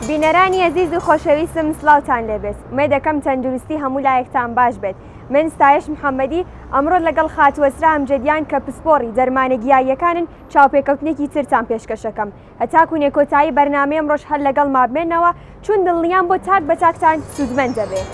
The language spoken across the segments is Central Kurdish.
بینەرانی عزیز و خۆشەویستم سڵاوتان لێبێت ومێ دەکەم تەندروستی هەموو لایەکتان باش بێت من ستایش محەممەدی ئەمڕۆ لەگەڵ خاتوەسرا ئەمجەدیان کە پسپۆڕی دەرمانە گیاییەکانن چاوپێکەوتنێکی ترتان پێشکەشەکەم هەتاکو نێکۆتایی بەرنامەیەم ڕۆژ هەر لەگەڵ مابمێنەوە چون دڵنیان بۆ تاک بە تاکتان سوودمەند دەبێت.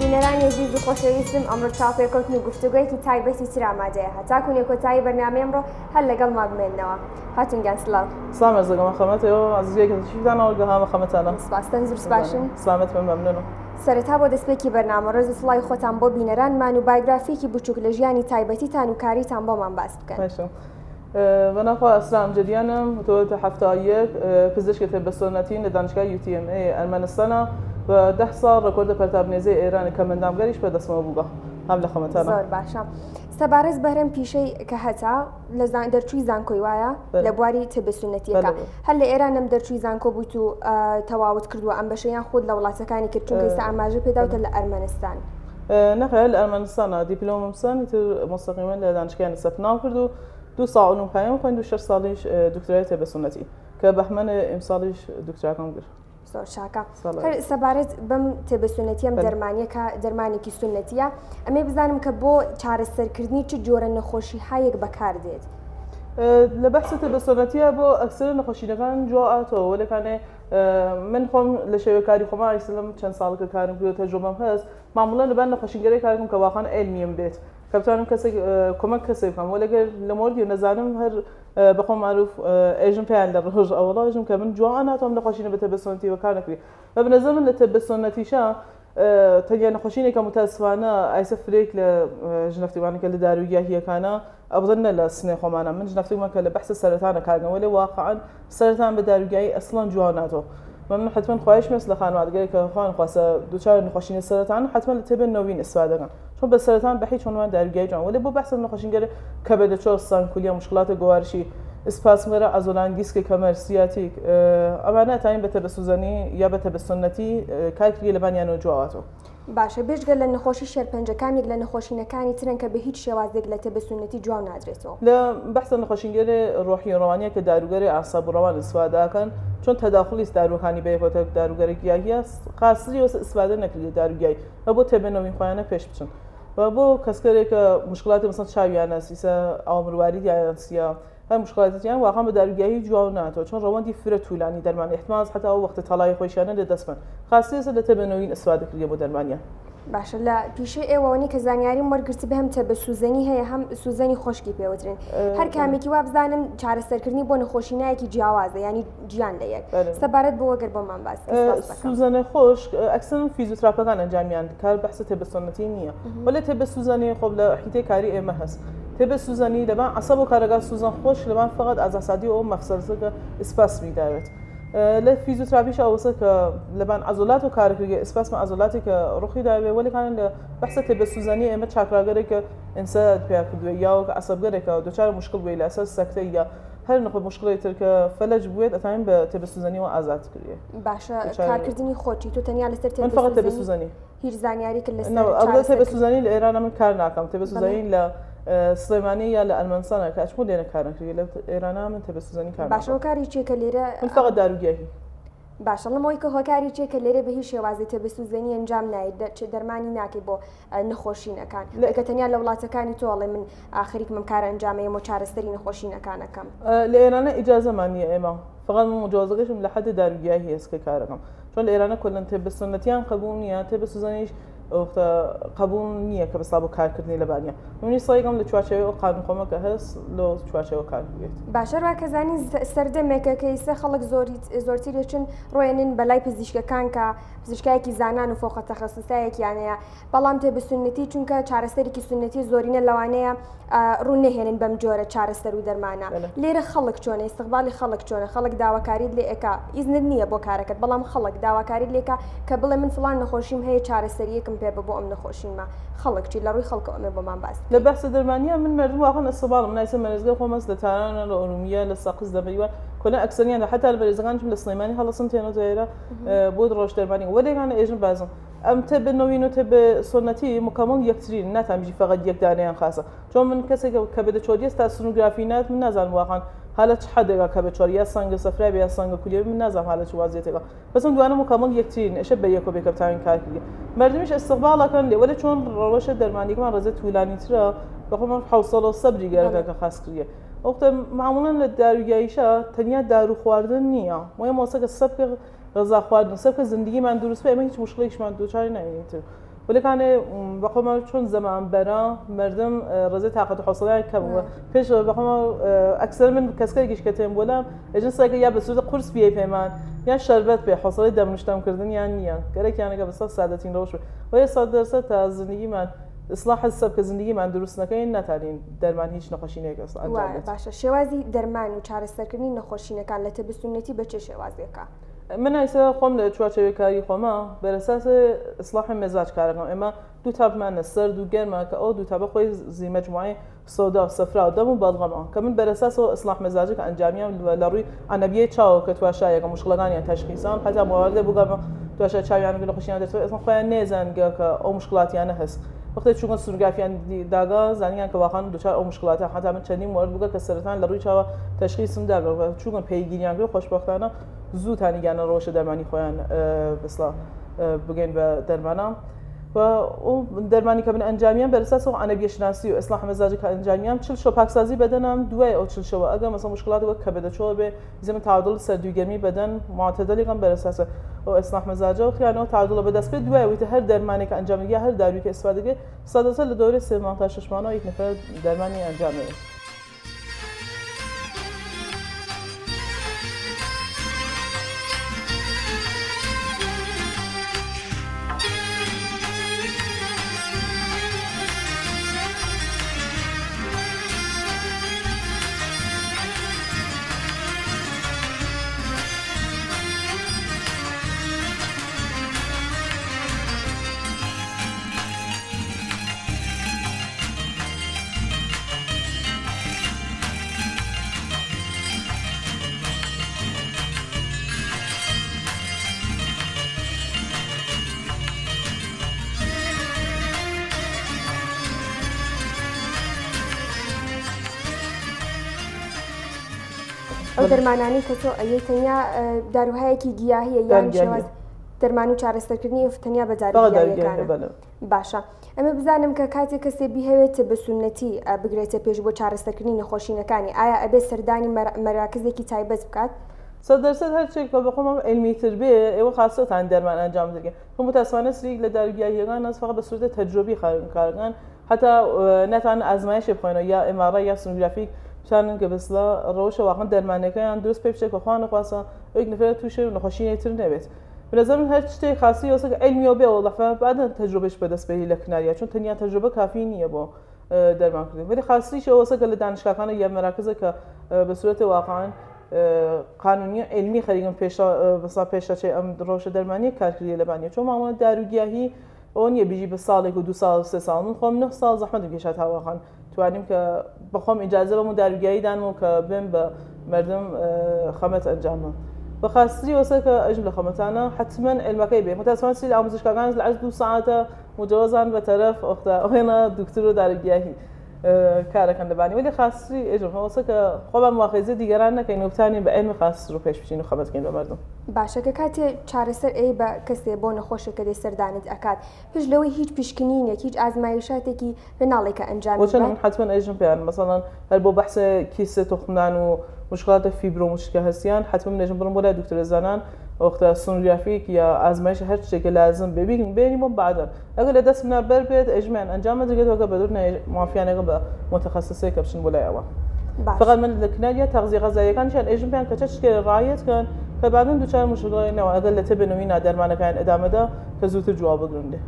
بینەرانی عزیز و خۆشەویستم ئەمڕۆ چاوپێکەوتن و گفتوگویەکی تایبەتی تر ئامادەیە هەتاکو نێکۆتایی بەرنامەی ئەمڕۆ هەر لەگەڵ ما بمێننەوە. هاتونگیان سڵاو. سلام عرض دەکەم خەمەتەوە عزیزەکە تشریفتانەوە گەهامە خەمەتانە. سپاس تەندروست باشن. سلامەت من مەمنونم. سەرەتا بۆ دەستپێکی بەرنامە ڕۆژ سڵای خۆتان بۆ بینەرانمان و بایۆگرافیەکی بچووک لە ژیانی تایبەتیتان و کاریتان بۆمان باس بکەن. بەناخوا ئەسرا ئەمجەدیانم متەوەلدە 71 پزیشکی تایبەتسۆنەتین لە دانشگای UTMA ئەرمەنستانە و 10 ساڵ ڕێکۆردە پەرتابنێزەی ئێرانی کە مندامگەریش بەدەستمەوە بووبە هەم لە خەمەتانە. زۆر باشە. سەبارەت بەرەم پیشەی کە هەتا لە دەرچووی زانکۆی وایە لە بواری تایبەتسۆنەتیەکە هەر لە ئێرانم دەرچووی زانکۆ بوویت و تەواوت کردووە ئەم بەشەیان خۆت لە وڵاتەکانی کرد چونکە ئێستا ئاماژە پێداوتە لە ئەرمەنستان. نەخێر لە ئەرمەنستانە دیپلۆمەم سان تر مستەقیما لە دانشگای سەپناو کرد و 2 ساڵ و پایەم خوێند و 6 ساڵیش دکتۆرای تایبەتسۆنەتی کە بەهمەنە ئیمساڵیش دکتۆراکەم کرد. زۆر چاکە. سەبارەت بەم تایبەتسۆنەتی ئەم دەرمانیەکە دەرمانێکی سونەتیە ئەمێ بزانم کە بۆ چارەسەرکردنی چ جۆرە نەخۆشی هایەک بەکاردێت. لە بەحسە تایبەتسۆنەتیە بۆ ئەکسەرە نەخۆشینەکان جوائاتەوە وەلەکانێ من خۆم لە شێوەکاری خۆما ئیسلام چەند ساڵەکە کارم کرد و تەجروبەم هەست معموڵەن لەبەر نەخۆشینگەرەی کارم کە واقعاً علمیم بێت کە بتوانم کەسێک کۆمەک کەسێک بکەم وەلەگەر لە مۆردی و نەزانم هەر بەخۆم معروف ئێژم پێیان لە ڕۆژ ئەوڵا ئێژم کە من جوان ناتوانم نەخۆشینە بە تایبەتسۆنەتی بەکار نەکری بە بنەزە من لە تایبەتسۆنەتیشە تەنیا نەخۆشینێکە متاسفانە ئایسە فرێک لە ژنەفتیوانەکە لە داروگیاهیەکانە ئەبدەنە لە سنێ خۆمانە من ژنەفتیومە کە لە بەحسە سەرەتانە کارگەم وەلێ واقعاً سەرەتان بە داروگیایی ئەسڵان جوان ناتەوە من حتما خواهش مەست لە خانوادگەری کە خۆیان خواستە دووچار نەخۆشینە سەرەتان حتما لە تایبەتنەوەین ئیسفادە دەکەن چون بە سەرەتان بە هیچ عنوان داروگیایی جوان وەلێ بۆ بەحسە نەخۆشینگەر کەبەدەچۆ سانکولیە مشکلاتە گوارشی ئسپاسمەرە ئازۆلان دیسکی کەمەر سیاتیک ئەمانە تاین بە تایبەتسوزانی یا بە تایبەتسۆنەتی کارکردی لەبانیانەوە جوڵاتەوە. باشە بێژگە لە نەخۆشی شێرپەنجەکانێک لە نەخۆشینەکانی ترن کە بە هیچ شێوازێک لە تایبەتسۆنەتی جوان نادرێتەوە. لە بەحسە نەخۆشینگەری ڕۆحی ڕەوانیە کە داروگەری ئاساب و ڕەوان ئیسفادەکەن چون تەداخلی داروخانی بەیەکەوە داروگەری گیاهیە قاسری وەسە ئیسفادە نەکردی داروگیایی و بۆ تایبەتنەوەین خۆیانە پێش بچن و بۆ کەسکەرێکە مشکلاتی مثلا چاویانە سیسە ئاومڕواری دیانسیە هەر مشکلاتیان واقعا بە داروگیایی جوان ناتەوە چون ڕەوەندی فرە توولانی دەرمان احتمال حتا ئەو وەختە تەڵای خۆشیانە لە دەستمن خاصیەسە لە تایبەتنەوەین ئیسفادە کردی بۆ دەرمانیان. باشە لە پیشەی ئێوەوەنی کە زانیاری وەرگرت بە هەم تایبەتسوزەنی هەیە هەم سوزەنی خۆشکی پێوترن هەر کامێکی وا بزانم چارەسەرکردنی بۆ نەخۆشینایەکی جیاوازە ینی گیان لە یەک سەبارەت بۆ وەگەر بۆمان باس سوزەنە خۆش ئەکسەن فیزیۆتراپەکان ئەنجامیان کار بەحسە تایبەتسۆنەتی نییە وەلێ تایبەتسوزانی خۆ لە حیتەی کاری ئێمە هەست تایبەتسوزانی لەبان عەسەب و کارەگا سوزان خۆش لەبان فقط ئازاسادی ئەو مەفسەرزەکە ئسپاس میداوێت لە فیزیۆتراپیش ئەوەسە کە لەبان عەزۆلات و کارکردی ئسپاسمە عەزۆلاتی کە ڕوخی داوێ وەلەکانن لە بەحسە تایبەتسوزانی ئێمە چاکراگەرێکە ئینسە پیا کردووە یا عەسەبگەرێکە دوچار مشکل بووی لە ئەساس سەکتەی یا هەر نەخۆ مشکڵی تر کە فەلەج بووێت ئەتانین بە تایبەتسوزانیەوە ئازاد کردێ. باشە کارکردنی خۆتی تۆ تەنیا لەسەر تایبەتسوزانی هیچ زانیاری کرد لەسەر ئەوە تایبەتسوزانی لە ئێرانە من کار ناکەم تایبەتسوزانی لە سلێمانی یا لە ئەرمەنستانە کە ئەچمۆ لێنە کارنکردی لە ئێرانە من تایبەتسوزانی کار باشە کاری چێکە لێرە من فقط داروگیاهی باشەڵەمەوەی کە هۆکاری چێکە لێرە بە هیچ شێوازی تایبەتسوزانی ئەنجام نایێت دەرمانی ناکەی بۆ نەخۆشینەکان کە تەنیا لە وڵاتەکانی تۆڵێ من ئاخریک من کارە ئەنجامەیە و چارەسەری نەخۆشینەکانەکەم لە ئێرانە ئیجازەمانیە ئێمە فقط من مجوازەکەشم لە حەدی داروگیاهی هەست کە کارەکەم چون لە ئێرانە کۆلەن تایبەتسۆنەتیان قبول نییە تایبەتسوزانیش قبول نییە کە بەسا بۆ کارکردنی لە بانیا منی سایگەم لە چوارچەوەی قانون خۆمەکە هەست لە چوارچەوە کار بێت باشە ڕاکەزانی سەردەمێکەکەی سە خەڵک زۆرتریچن ڕۆێنن بەلای پزیشکەکان کە پزیشکایەکی زانان و فۆقە تەخەسوسایەکیانەیە بەڵام تێ بە سنەتی چونکە چارەسەرێکی سنەتی زۆرینە لەوانەیە ڕوون نەهێنن بەم جۆرە چارەسەر و دەرمانە لێرە خەڵک چۆنە استقبالی خەڵک چۆنە خەڵک داواکاریت لێ ئەکا ئیزنت نییە بۆ کارەکەت بەڵام خەڵک داواکاریت لێکە کە بڵێ من فڵان نەخۆشیم هەیە چارەسەریەکم پێ بە بۆ ئەم نەخۆشیمە خەڵکچی لە ڕووی خەڵکە ئەمە بۆمان باس لە بەحسە دەرمانیە من مردم واقعا استقبالم نایسە مەرزگە خۆمەس لە تارانە لە ئۆرومیە لە ساقز دەبەیوە کۆنا ئەکسەریان حتا لە بەرزەکانم لە سلەیمانی هەڵەسن تێنەوە بۆ ڕۆژ دەرمانی وەلێکانە ئێژن بازم ئەم تە بنەوین و تە بە سنەتی مکمل یەکترین ناتانبیژی فقط یەک دانەیان خاصە چۆن من کەسێک کە بە چۆریە تا سنوگرافی نات من نازانم واقعا حالا چ حدێکا کە بە چۆریە سەنگە سەفرای بە سەنگە کولیە من نازانم حالا چ وازیێتێکە بەسم دوانە مکمل یەکترین ئەشە بە یەکۆ بێکە بتوانین کار کردی مردمیش استقبالەکەن لێ وەلە چۆن ڕەوەشە دەرمانیەکەمان ڕێزە توولانیترە بەخۆمان حوسڵە و سەبری گەرەکە خاص کردیە وەختە معمولاً لە داروگاییشە تەنیا دارو خواردن نییە مهم واسەکە سەبکە غذا خواردن سەبکە زندگیمان دروست بێ ئەمە هیچ مشکلێکیشمان دووچاری ناینێتر وەلەکانێ بەخۆمان چۆن زەمان بەرە مردم ڕێزەی تااقەت و حوسڵیان کەمەوە پێش بەخۆمە ئەکسەر من کەسکەرێکیش کە تێم بۆلام ئێجن سایکە یا بە سوودە قورس بیە پەیمان یا شەربەت پێ حوسڵی دەمنیشتەمکردن یان نییە گەرەکیانەکە بەسە سادەتین ڕۆژ وەیە 100% تا زندگیمان ئیسلاح حساب کە زندگیمان دروست نەکەین ناتوانین دەرمان هیچ نەخۆشینێک باشە شێوازی دەرمان و چارەسەرکردنی نەخۆشینەکان لە تەبستونەتی بە چه شێوازێکە من ئایسا خۆم لە چوارچەوەی کاری خۆمە بەرەساس ئیسلاحی مێزاج کارەکەم ئێمە دوو تاپمانە سەرد و گەرمە کە ئەو دوو تابە خۆی زیمەجموعی سۆدا و سەفرا و دەم و بەڵغەمە کە من بەرەساسەوە ئیسلاح مێزاجی کە ئەنجامیان لە ڕووی ئەنەبیەی چاوە کە تواشایەکە مشکلەکانیان تەشخیصان حتا مواردە بگەمە تواشە چاویان و نەخۆشییان دەچێت ئەسڵ خۆیان نێزانگە کە ئەو مشکلاتیانە هەست وقتی چون سنوگرافیان داگا زانیان که واقعا دوچار او مشکلات حتی من چندین مورد بوده که سرطان لروی چاوا تشخیصم داگا و چون پیگیریان رو خوشبختانه زود هنیگان روش درمانی خوان بسلا بگین به درمانم و او درمانی که من انجامیام بر اساس عنبیه شناسی و اصلاح مزاجی که انجامیام چل شو پاکسازی بدنم دوای او چل شو اگر مثلا مشکلات و کبد چور به زمین تعادل سردوگرمی بدن معتدلی کم بر اساس او اصلاح مزاجی و خیانه تعادل به دست به دوای و هر درمانی که انجام میگه هر دارویی که استفاده کنه صد دوره 3 ماه تا 6 ماه یک نفر درمانی انجام میده ئەو دەرمانانی کە تۆ ئەیە تەنیا داروهایەکی گیاهیە یان شێواز دەرمان و چارەسەرکردنی تەنیا بە داروگیاهیەکانە باشە ئەمە بزانم کە کاتێک کەسێ بیهەوێتە بە سونەتی بگرێتە پێش بۆ چارەسەرکردنی نەخۆشینەکانی ئایا ئەبێ سەردانی مەراکزێکی تایبەت بکات؟ 100% هەرچێک کە بەخۆمە علمیتر بێ ئێوە خاصەتان دەرمان ئەنجام دەکەن خۆ متاسفانە سریک لە داروگیاهیەکان ئەس فقط بە سوورتە تەجربی کارەکان حتا ناتوان ئازمایشی بخۆینەوە یا ئێمارای یا سنوگرافیک بتوانن کە بەسڵە ڕەوشە واقعا دەرمانەکەیان دروست پێ بچێت کە خوا نەخواسە ئەو یک نفر تووشێ و نەخۆشینێتر نەبێت بنظرم هەر شتێک خاصی وەسە علمیەوە بێ وەڵەفە بعدە تەجربەش بەدەستپێی لە کناریە چون تەنیا تەجربە کافی نییە بۆ دەرمانکردن ولی خاصیشە وەسە کە لە دانشگاکانە یا مەراکزە کە بە سورەتە واقعا قانونی علمی خەریکن پێشەچێ ئەم ڕۆژە دەرمانی کارکردی لەبانیە چۆن مامۆ داروگیاهی ئەو نییە بیژی بە ساڵێک و 2 ساڵ 3 ساڵ من خۆم 9 ساڵ زەحمەتم کێشا تاواخان توانیم کە بەخۆم ئیجازە بەم و داروگیایی دانم کە بێم بە مردم خەمەت ئەنجامە بەخاستی وەسە کە ئەژم لە خەمەتانە حتمما علمەکەی بێ متاسفانە سری ئامۆزشکاکان لە 2 ساعتە مجوزان بەتەرەف ئۆختا ئەوێنە دوکتور و داروگیاهی کارەکەن لەبانی ولی خاصی ئێژم وەسە کە خۆمان مواخەزە دیگەران نەکەین و بتانین بە علمی خاص رو پێش بچین و خەمەتکەین بە مردم باشە کە کاتێ چارەسەر ئەی بە کەسێ بۆ نەخۆشەکە دەی سەردانت ئەکات پێش لەوەی هیچ پیشکنینێک هیچ ئازمایشاتێکی بەناڵێکە ئەنجام وچەن حتمما ئەژم پێیان مەسەڵەن هەر بۆ بەحسە کیسە تخمدان و مشکلات فیبروموش که هستیان حتما نجم برم ولا دکتر زنان وقت سونوگرافیک یا آزمایش هر چیزی که لازم ببینیم و بعدا اگر دست من بر بید اجماع انجام دیگه تو بدون معافیانه به متخصصی که بشن ولا اوا فقط من لکنالیا تغذیه غذایی کانشان اجماع که چه رعایت کن که بعدا دوچار مشکل نه اگر لتبنوی نادرمانه کان ادامه ده که زودتر جواب گرنده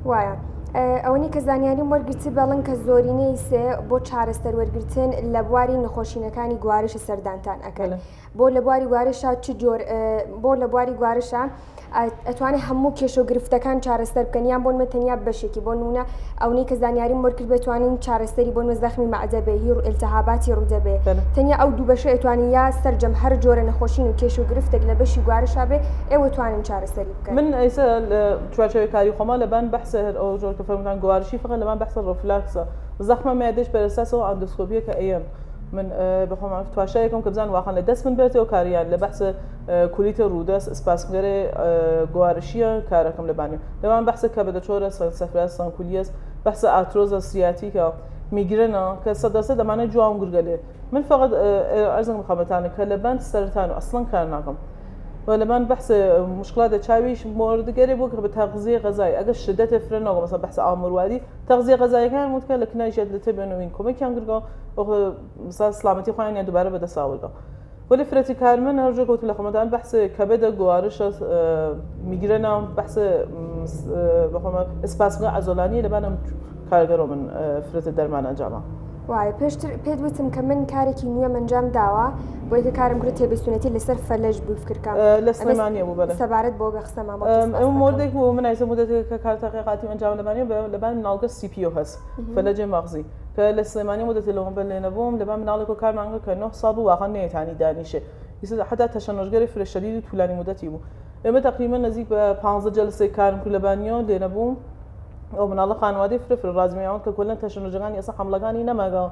وایە ئەوەی کە زانیاری وەرگرتی بەڵن کە زۆرینەی سێ بۆ چارەسەر وەرگرتن لە بواری نەخۆشینەکانی گوارش سەردانتان ئەەکەن بۆ لە بواری گوارشە چ جۆر بۆ لە بواری گوارشە ئەتوانێت هەموو کێشە و گرفتەکان چارەسەر بکەنیان بۆ تەنیا بەشێکی بۆ نمونە ئەوەی کە زانیاریم وەرگرت بتوانین چارەسەری بۆ زەخمی مەعدەبێ هیر و ئیلتیهاباتی ڕوودەبێ تەنیا ئەو دوو بەشە ئەتوانین یا سەرجەم هەر جۆرە نەخۆشین و کێش و گرفتێک لە بەشی گوارشا بێ ئێوە توانین چارەسەری بکەن من ئەیسا چوارچەوەی کاری خۆما لەبان بەحسە هەر ئەو جۆر کە فەرموتان گوارشی فقط لەبان بەحسە ڕفلاکسە زەخمە معدەش بەرەساسەوە ئەندۆسکۆپیە کە ئەیەم من بخوام تواشایکم که بزن واقعا لدست من برته و کاریان لبحث کلیت رودس اسپاسمگره گوارشیه کارکم لبانیم لبان بحث کبد چوره سفره سانکولیس بحث اتروز سیاتیکا میگرنا که صداسه دمانه جوام گرگله من فقط ارزم مخابطانه که لبان سرطان اصلا کار ناکم ولبان بحث مشكلات تشاويش مورد قريب وقت بتغذية غذائية أجل شدة فرن أو مثلا بحث عامر وادي تغذية غذائية كان متكلم لكن يجد لتبينه وينكم ما كان قرقا وقت مثلا سلامتي خواني يعني دوباره بده ساولقا ولی فرتی کارمن هرجا قلت لكم مثلا بحث كبد گوارش میگرنا بحث بخوام اسپاسم عضلانی لبانم کارگرو من فرت درمان انجامه وای پێت وتم کە من کارێکی نوێ منجام داوە بۆ یەکە کارم کرد تێبستونەتی لەسەر فەلەش بوو فکرکەم لە سلێمانیە بوو بەڵێ سەبارەت بۆ بە قسەمان ئەو مۆردێک بوو من ئایسە مدەتێک کە کار تەقیقاتی ئەنجام لەبانیە لەبان مناڵگە CPO هەست فەلەجێ مەغزی کە لە سلێمانی مدەتی لەوەم بە لێنە بووم لەبان مناڵێک و کارمان کرد کە 9 ساڵ بوو واقعا نەیەتانی دانیشێ حتا تەشەنۆژگەری فرە شەدید و طولانی مدەتی بوو ئێمە تقریبا نزیک بە 15 جلسەی کارم کرد لەبانیەوە لێنە بووم ئەو مناڵە خانوادەی فرە ڕازمیەوە کە کۆلەن تەشەنۆژەکانی ئێستا حەمڵەکانی نەماگا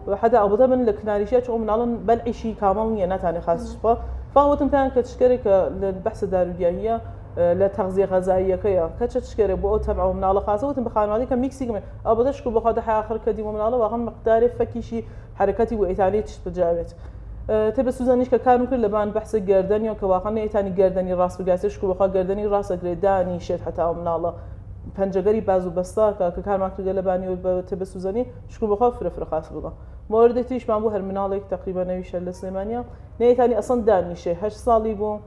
وحتى أبوظبي من الكناريشات شو منعلن بلعي شيء كامل يعني تاني خاص شبا فقط كان كتشكرك للبحث الداروية لتغذية غذائية كيا كتشكرك بو تبعه من على خاصة وتم بخانوادي كميكسي كمان أبوظش كل بخاطر آخر كديم من على واقع مقدار فكي شيء حركاتي وإيطالية تجاوبت تبى سوزانيش كانوا كل لبان بحث الجرداني وكواقعنا إيطالي جرداني راس بجاسش كل بخاطر جرداني راس جرداني شيء حتى من على پنجگری بازو بستا که کار ماکر گلبانی و تبه سوزانی شکل بخواه فرفر خاص بگم مورد تیش من بو هر منالک تقریبا نویش لسلیمانیا نه تانی اصلا دانیشه 8 سالی بو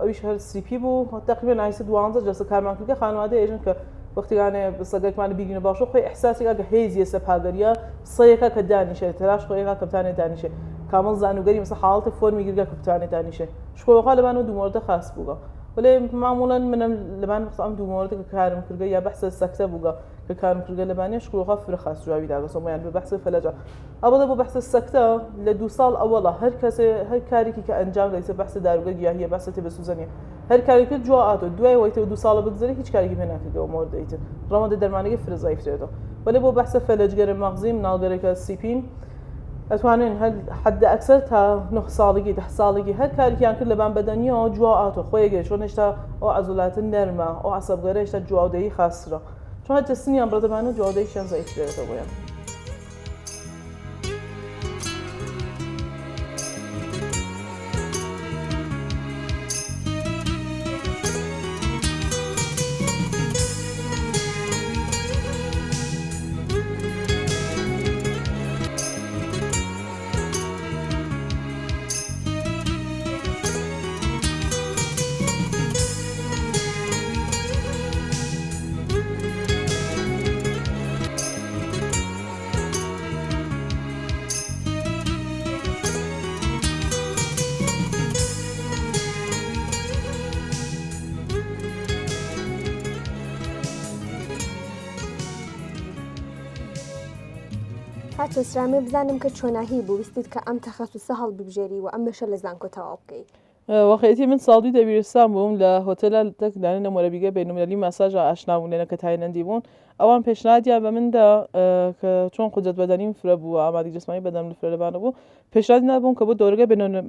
اویش هر CP بو تقریبا عیسی 12 جلسه کار ماکر خانواده ایجن که وقتی یعنی بسگک من بیگین باشو خو احساسی که هیزی سپاگریا صیقه که دانیشه تلاش خو ایقا کپتان دانیشه کامل زانوگری مثل حالت فرمی گرگا کپتان دانیشه شکل بخواه لبانو دو مورد خاص بگم ولی معمولا من لبان وقت دو مورد که کارم کرده یا بحث سکته بوده که کارم کرده لبانیش شکل خاف فرخ خاص جوابی داره سوم یعنی بحث فلجا ابدا بو بحث سکته لدو سال اوله هر کاری که انجام لیسه بحث داروگی یا هی بحث تبسوزنی هر کاری که جوابات دوی وقتی دو سال بگذره هیچ کاری که نکرده و مورد ایت رماد درمانی فرزایف شده ولی بو بحث فلجگر مغزی منالگری که CP اتوانین حد اکثر تا 9 سالگی 10 سالگی هر کاری که انکر لبان بدنی و جوعات و خویگه چون اشتا او عضلات نرمه او عصبگره اشتا جوادهی خاص را چون هر تسنی هم برده بانو جوادهیشان ضعیف شده باید هاتوسرامێ بزانم کە چۆناهی بوو ویستیت کە ئەم تەخەسوسە هەڵبژێری و ئەم بەشە لە زانکۆ تەواو بکەیت وەخەتی من ساڵی دەبیرستان بووم لە هۆتێلە تەکدانە مۆرەبیگە بینالمللی ماساژ ئاشنا بوون لێنە کە تایلەندی بوون ئەوان پێشنهادیان بە مندا کە چۆن قودرەت بەدەنیم فرە بوو ئامادەی جسمانی بەدەم فرە لەبانە بوو پێشنهادی نابووم کە بۆ دۆرگە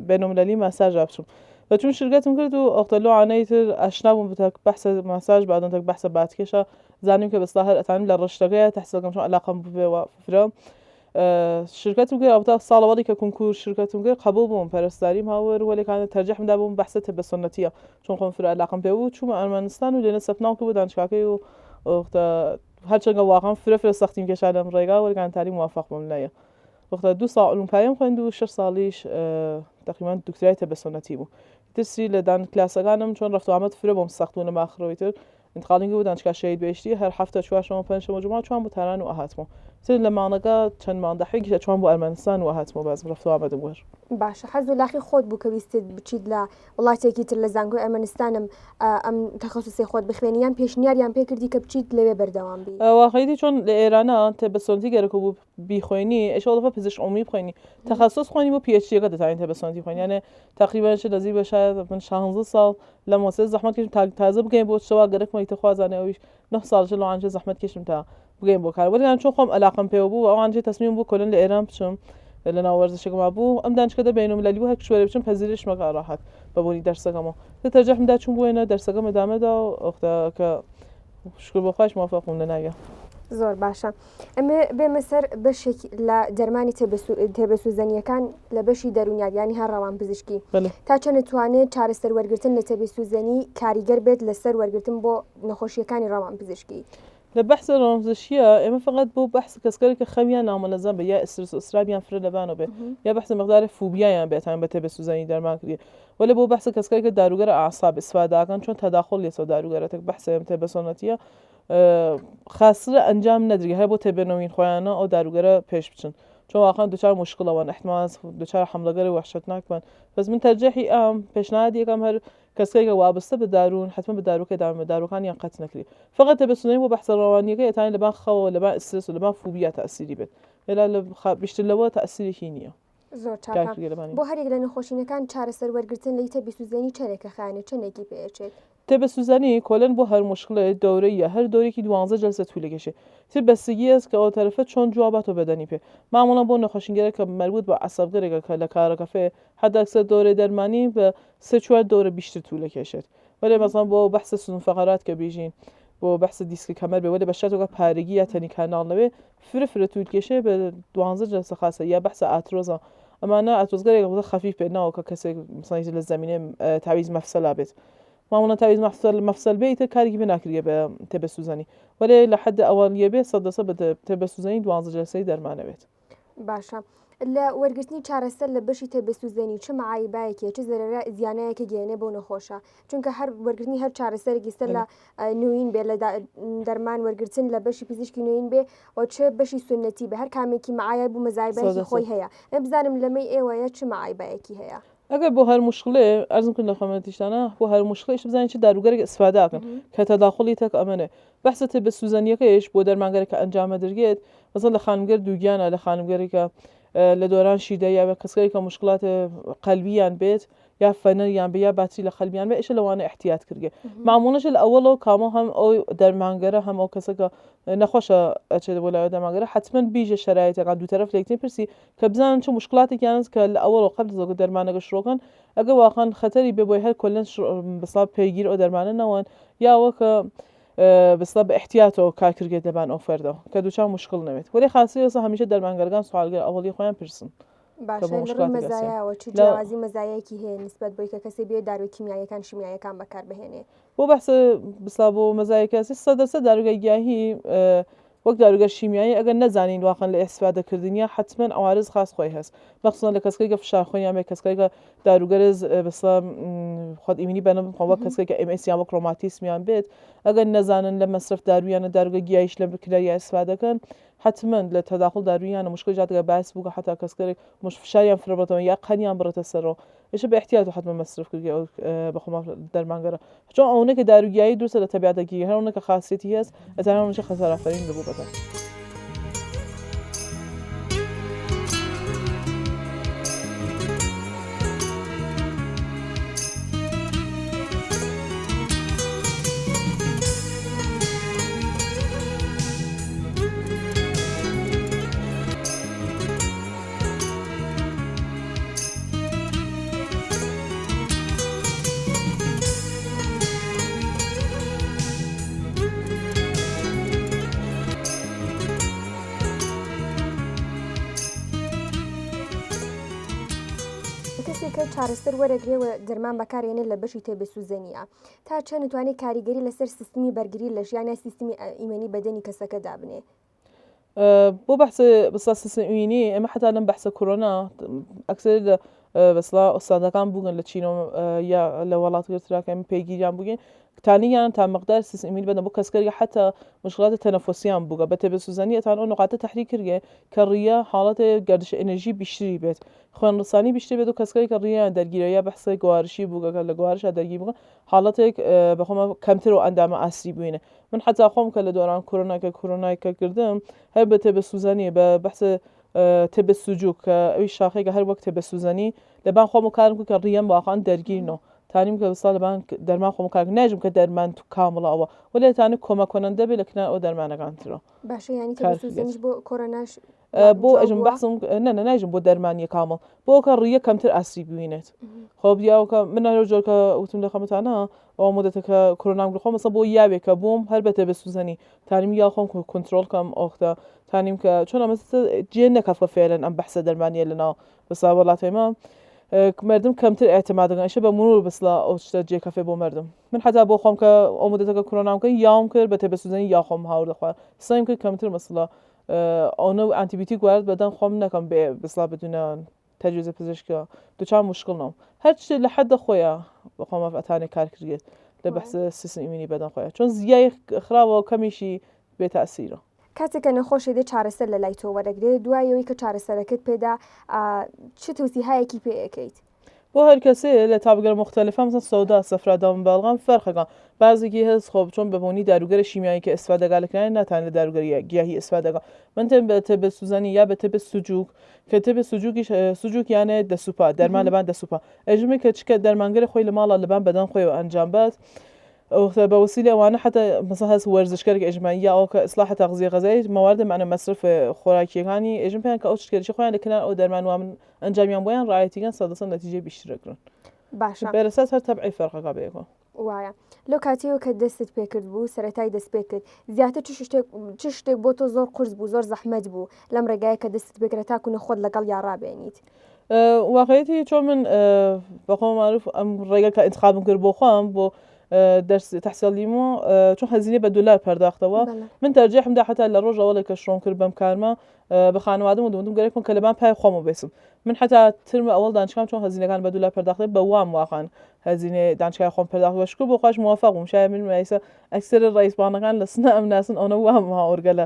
بینالمللی ماساژ بچوم و چون شرکتم کرد و ئۆختەلۆ عانەی تر ئاشنا بووم بە بەحسە ماساژ بعدەن تەک بەحسە باتکێشە زانیم کە بەستاهر ئەتانم لە ڕشتەکەیە تەحسەکەم چۆن عەلاقەم بوو بێ فرە شرکتم کرد البته سال که کنکور شرکتم کرد قبول بوم پرستاریم هاور ولی کان ترجیح میدم بوم بحث طب سنتیه چون خون فر علاقم به بود چون ارمنستان و لنه سفناو که بودن شکاکی و وقت هر چنگا واقعا فر سختیم که شدم رایگا ولی کان تعلیم موفق بوم نه وقت 2 سال علوم پیام خوند و 6 سالیش تقریبا دکترای طب سنتی بود تسری لدن کلاسگانم چون رفت و آمد فر بوم سختونه مخرویتر انتقالینگی بودن که شهید بهشتی هر هفته شوار شما پنج شما جمعه چون بود تران و احتمال سر لما نقا چند مانده حقیقی چون با ارمنستان و احتمال باز رفت و آمد بود باشه حزو لاخی خود بو که بیستید بچید لا والله تکی تر لزنگو ارمنستانم ام تخصصی خود بخوینیان پیشنیاریان پیکردی که بچید لبه بردوام بی واقعیتی چون ایران طب سنتی گره که بیخوینی اش اول پزشک عمومی بخوینی تخصص خوینی با پی اچ دی قد تا این طب سنتی خوینی یعنی تقریبا شد از این بشه من 16 سال لما سه زحمت کشم تازه بگیم بود شوا گره که میت خوازانه ویش 9 سال جلو عنج زحمت کشم تا بگیم بود کار ولی من چون خم علاقم پیو بو و عنج تصمیم بو کلن ایران بچم لنا ورزش ما بو ام دانش کده بین‌المللی بو هک شوره بچم پذیرش مگا راحت ببونی درسگامو ترجیح میدم چون بو اینا درسگام ادامه دا وقتا که شکر بخواش موفق خوندن نگه زۆر باشە ئەمە بێمە سەر بەشێک لە دەرمانی تێبەسووزەنیەکان لە بەشی دەرونیاریانی هەر ڕەوان پزیشکی تا چەند نتوانێت چارەسەر وەرگرتن لە تێبەسووزەنی کاریگەر بێت لەسەر وەرگرتن بۆ نەخۆشیەکانی ڕەوان پزیشکی لبحث الرمزشية إما فقط بو بحث كسكري كخمية نامنظم به يا استرس استراب يان فرد لبانو به يا بحث مقدار فوبيا يان بيتان بته بسوزني درمان كري ولا بو بحث كسكري كداروگر اعصاب استفاده كان چون تداخل يسو داروگراتك بحث امته بسنتيه خاصه انجام ندري هي بو تبنوين خويانا او داروگر پیش بچن چون واقعا دوچار مشکل وان احتمال دوچار حمله‌گر وحشتناک بن بس من ترجیحی پیشنهاد یکم هر کسی که وابسته به دارون حتما به دارو که دارو کان یا قطع نکری فقط تبسونی و بحث روانی که یتانی لبان خو لبان استرس و لبان فوبیا تأثیری بد الا بیشتر لوا تأثیری هینیه زۆر چاکە بۆ هەرێک لە نەخۆشینەکان چارەسەر وەرگرتن لە تەبیسوزێنی چەرێکە خانە چەندێکی پێچێت تبسوزنی کلن با هر مشکل دوره‌ای هر دوری که 12 جلسه طول کشه تب بستگی است که اون طرفه چون جواباتو بدنی په معمولا با نخوشینگره که مربوط به عصبگره که لکار کافه حد اکثر دوره درمانی به 3-4 دوره بیشتر طول کشید ولی مثلا با بحث سنون فقرات که بیجین با بحث دیسک کمر به ولی بشه تو که پارگی یا تنی کانال نوی فر طول کشه به 12 جلسه خاصه یا بحث اتروزا اما نه اتروزگره که خفیف به نه که کسی مثلا از زمینه تعویض مفصل بده معمولا تعویض مفصل بیت کاری که نکریه به تبسوزنی ولی لحد اولیه به صد به تبسوزنی 12 جلسه درمانه بید باشه لە وەرگرتنی چارەسەر لە بەشی تێبەسووزێنی چه معایبایەکێ چه زەرەرە زیانەیەکە گەێنێ بۆ نەخۆشە چونکە هەر وەرگرتنی هەر چارەسەرێکی سەر لە نوین بێ لە دەرمان وەرگرتن لە بەشی پزیشکی نوین بێ و چه بەشی سنەتی بە هەر کامێکی معایب و مەزایبایەکی خۆی هەیە ئەم بزانم لەمەی ئێوەیە چه معایبایەکی هەیە اگر با هر مشکلی ارزم کنم خدمتیشتانه با هر مشکلیش بزنید چه داروگر استفاده کن که تداخلی تک امنه بحث تبسوزنیه کهش با درمانگری که انجام درگید مثلا لخانمگر دوگیانه لخانمگری که لدوران شیده یا کسایی که مشکلات قلبی بیت یا فنر یا بیا باتری لقلبی به ایش لوانه احتیاط کرده معمولش الاول و کامو هم او درمانگره هم او کسی که نخوشه چه ولا درمانگره حتما بیج شرایط قد دو طرف لیکتین پرسی که بزنن چه مشکلاتی که که الاول و قبل از درمانگه شروع کن اگه واقعا خطری به هر کلن بساب پیگیر او درمانه نوان یا وک بسبب احتیاط و کار کرده لبان آفرده که دوچار مشکل نمید ولی خاصی است همیشه درمانگرگان سوالگر اولی خواهیم پرسن باشه لرو مزایاوە چ جیاوازی مەزایەکی هەیە نسبەت بۆی کە کەسێ بێ داروی کیمیاییەکان شیمیاییەکان بەکار بهێنێ بۆ بەحس بسا بۆ مەزایەکەسی 100% داروگای گیاهی وەک داروگەر شیمیایی ئەگەر نەزانین واقعا لە ئیسفادەکردنیە حتما عوارض خاص خۆی هەست مەخصوصا لە کەسێک کە فشار خۆیان بێ کەسێک کە داروگەر بسا خۆت ئیمنی بەنم وەک کەسێک کە MS یان وەک ڕۆماتیسمیان بێت ئەگەر نەزانن لە مەصرف دارویانە داروگە گیاهیش لە بکرای ئیسفادەکەن حتما لتداخل دارویانە مشکل جاتگە باعث بووکە حتا کەسکەرێک فشاریان فرەبڕێتەوە یا قەنیان بڕێتە سەرەوە ئێشە بە احتیاط و حتما مەصرف کردی بەخۆما دەرمانگەرە چۆن ئەوەنە کە داروگیایی درستە لە تەبیعەتەکی هەرەوەنە کە خاصیەتی هەست ئەزانە ئەوەنەش خەسارەفەرین دەبوو بەدەن کەسێکە چارەسەر وەرەگرێەوە دەرمان بەکارێنێت لە بەشی تێبەسووزەنیە تا چەند نتوانێت کاریگەری لەسەر سیستمی بەرگری لە ژیانە سیستمی ئیمەنی بەدەنی کەسەکە دابنێ. بۆ بەحسە بەسا سیستمی ئێمە حتا لەم بەحسە کۆرۆنا ئەکسەر لە بەسڵا ئۆستادەکان بووگن لە چینەوە یا لە وڵاتگرتراکە پێگیریان بووگین تانیان تا مقدار سیستمی بدەن بۆ کەسکەرگە حتا مشکلات تەنەفۆسیان بووگە بە تێبەسووزەنی ئەتان ئەو نقاتە تەحریک کردگێ کە ڕیە حاڵەتە گەردش ئەنەرژی بیشتری بێت خوێنڕسانی بیشتر بێت و کەسکەری کە ڕیان دەرگیرە یا بەحسە گوارشی بووگەکە لە گوارشە دەرگی بووگە حاڵەتێک بەخۆمە کەمتر و ئەندامە ئاسری بووینە من حتا خۆم کە لە دۆران کۆرۆناکە کۆرۆنایکە کردم هەر بە تێبەسووزەنی بە بەحسە تێبەسووجوو کە ئەوی شاخێکە هەر وەک تێبەسووزەنی لەبان خۆم و کارم کە ڕیەم واقعان دەرگیرنەوە تانیم کە بەسا لەبان دەرمان خۆم کار ناژم کە دەرمان تو کامڵەوە وەلێتانە کۆمەکۆنەندە بێت لە کنار ئەو دەرمانەکانترەوە باشە ینی تێبەسووزەنیش بۆ کۆرۆناش بۆ ئەژم بەحسم ناژم بۆ دەرمانی کامڵ بۆ کە ڕیە کەمتر ئاسری بوینێت خۆ بیاوکە من هەر جۆرکە وتم لە خەمەتانە ئەو مدەتەکە کۆرۆنام خۆم مەسە بۆ یاوێکە بووم هەر بە تێبەسووزەنی تانیم یا خۆم کۆنتترۆل کەم ئۆختە تانیم کە چۆن ئەمەستە جێ نەکەفە فێرن ئەم بەحسە دەرمانیە لەناو بەسا وڵاتێمە مردم کەمتر ئاعتمادەکەنشە بە مرور بسلا ئەو شتە جێکەفێ بۆ مردم من حتا بۆ خۆم کە ئەو مدەتەکە کۆرۆنامکە یاوم کرد بە تێبەسووزەنی یا خۆم هاور دەخوار سایم کرد کەمتر مەسڵە ئەوە ئەنتیبیۆتیک وارد بەدەن خۆم نەکەم بێ بسلا بدونە تەجویزە پزیشکە دووچان مشکڵنەوە هەر شتێک لە حەدە خۆیە بە خۆمە ئەتانێک کار کردێت لە بەحسە سیستم ئیمنی بەدەن خۆیە چۆن زیای خراوەوە کەمیشی بێتەسیرە کاتێکە نەخۆشی دێ چارەسەر لە لای تۆ وەرەگرێت دوایەوەی کە چارەسەرەکەت پێدا چ تۆسیهایەکی پێ ئەەکەیت بۆ هەر کەسێ لە تابگەر مختلفە مثلا سەودا سەفراداوم باڵغان فەرقەکان بازێکی هەست خۆ چۆن بەبوونی داروگەرە شیمیایی کە ئێستفادەگا لەکردن ناتوان لە داروگەری گیاهی ئێستفادەگا من تێم بە تێبەسووزەنی یا بە تێبەسووجوک کە تێبەسووجوکی سوجوک یانە دەسوپا دەرمان لەبان دەسوپا ئەژمێ کە چکە دەرمانگەری خۆی لە ماڵە لەبان بەدەن خۆیەوە ئەنجام بات بە وسیلە ئەوانە حتا مثلا هەست وەرزشکەرێک ئێژمانی یا ئەو کە ئیسلاح تەغذیە غەزایی مەواردە معنە مەصرف خۆراکیەکانی ئێژم پێیان کە ئەو شتێکی خۆیان لەکنار ئەو دەرمان وان ئەنجامیان بۆیان ڕایەتیگەن 100% نەتیجەی بیشترەکردن باشە بەرەساس هەر تەبعی فەرقەکە بەیەکەوە وایە لەو کاتێەوە کە دەستت پێکرد بوو سەرەتای دەست پێ کرد زیاتر چ شتێک بۆ تۆ زۆر قرس بوو زۆر زەحمەت بوو لەم ڕێگایە کە دەستت پێکرێت تاکو نەخۆت لەگەڵ یا ڕابێنیت واقعەتی چۆن من بەخۆم معروف ئەم ڕێگە کە ئینتخابم کرد بۆ خۆم بۆ دەرس تەحسیلیمۆ چۆن هەزینێ بە دولار پەرداختەوە من تەرجیحمدا حتا لە ڕۆژەوەڵێک کە شڕۆم کرد بەم کارمە بە خانوادەم و دوم گەرێکم کە لەبان پای خۆمە بێسم من حتا ترمە ئەوڵ دانشکام چۆن هەزینەکان بە دولار پەرداخت بە وام واقعان هەزینێ دانشگای خۆم پەرداخت بەشکر بۆ خۆش موافق بووم شاید من مایسە ئەکسەر ڕئیسبانەکان لە سنە ئەم ناسن ئەوە وام هاوەرگە لە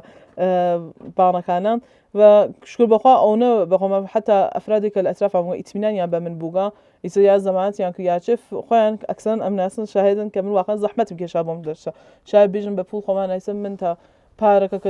بانەکانان و شکر بەخوا ئەوە بەخۆمە حتا ئەفرادێکە لە ئەترافم ئیتمینانیان بە من بووگا ئیسە یا زەمانەتیان کە یاچف خۆیان ئەکسەن ئەم ناسن شاهدن کە من واقعا زەحمەتم کێشا بۆم دەرسە شاید بێژم بە پوڵ خۆمان نایسم من تا پارەکە کە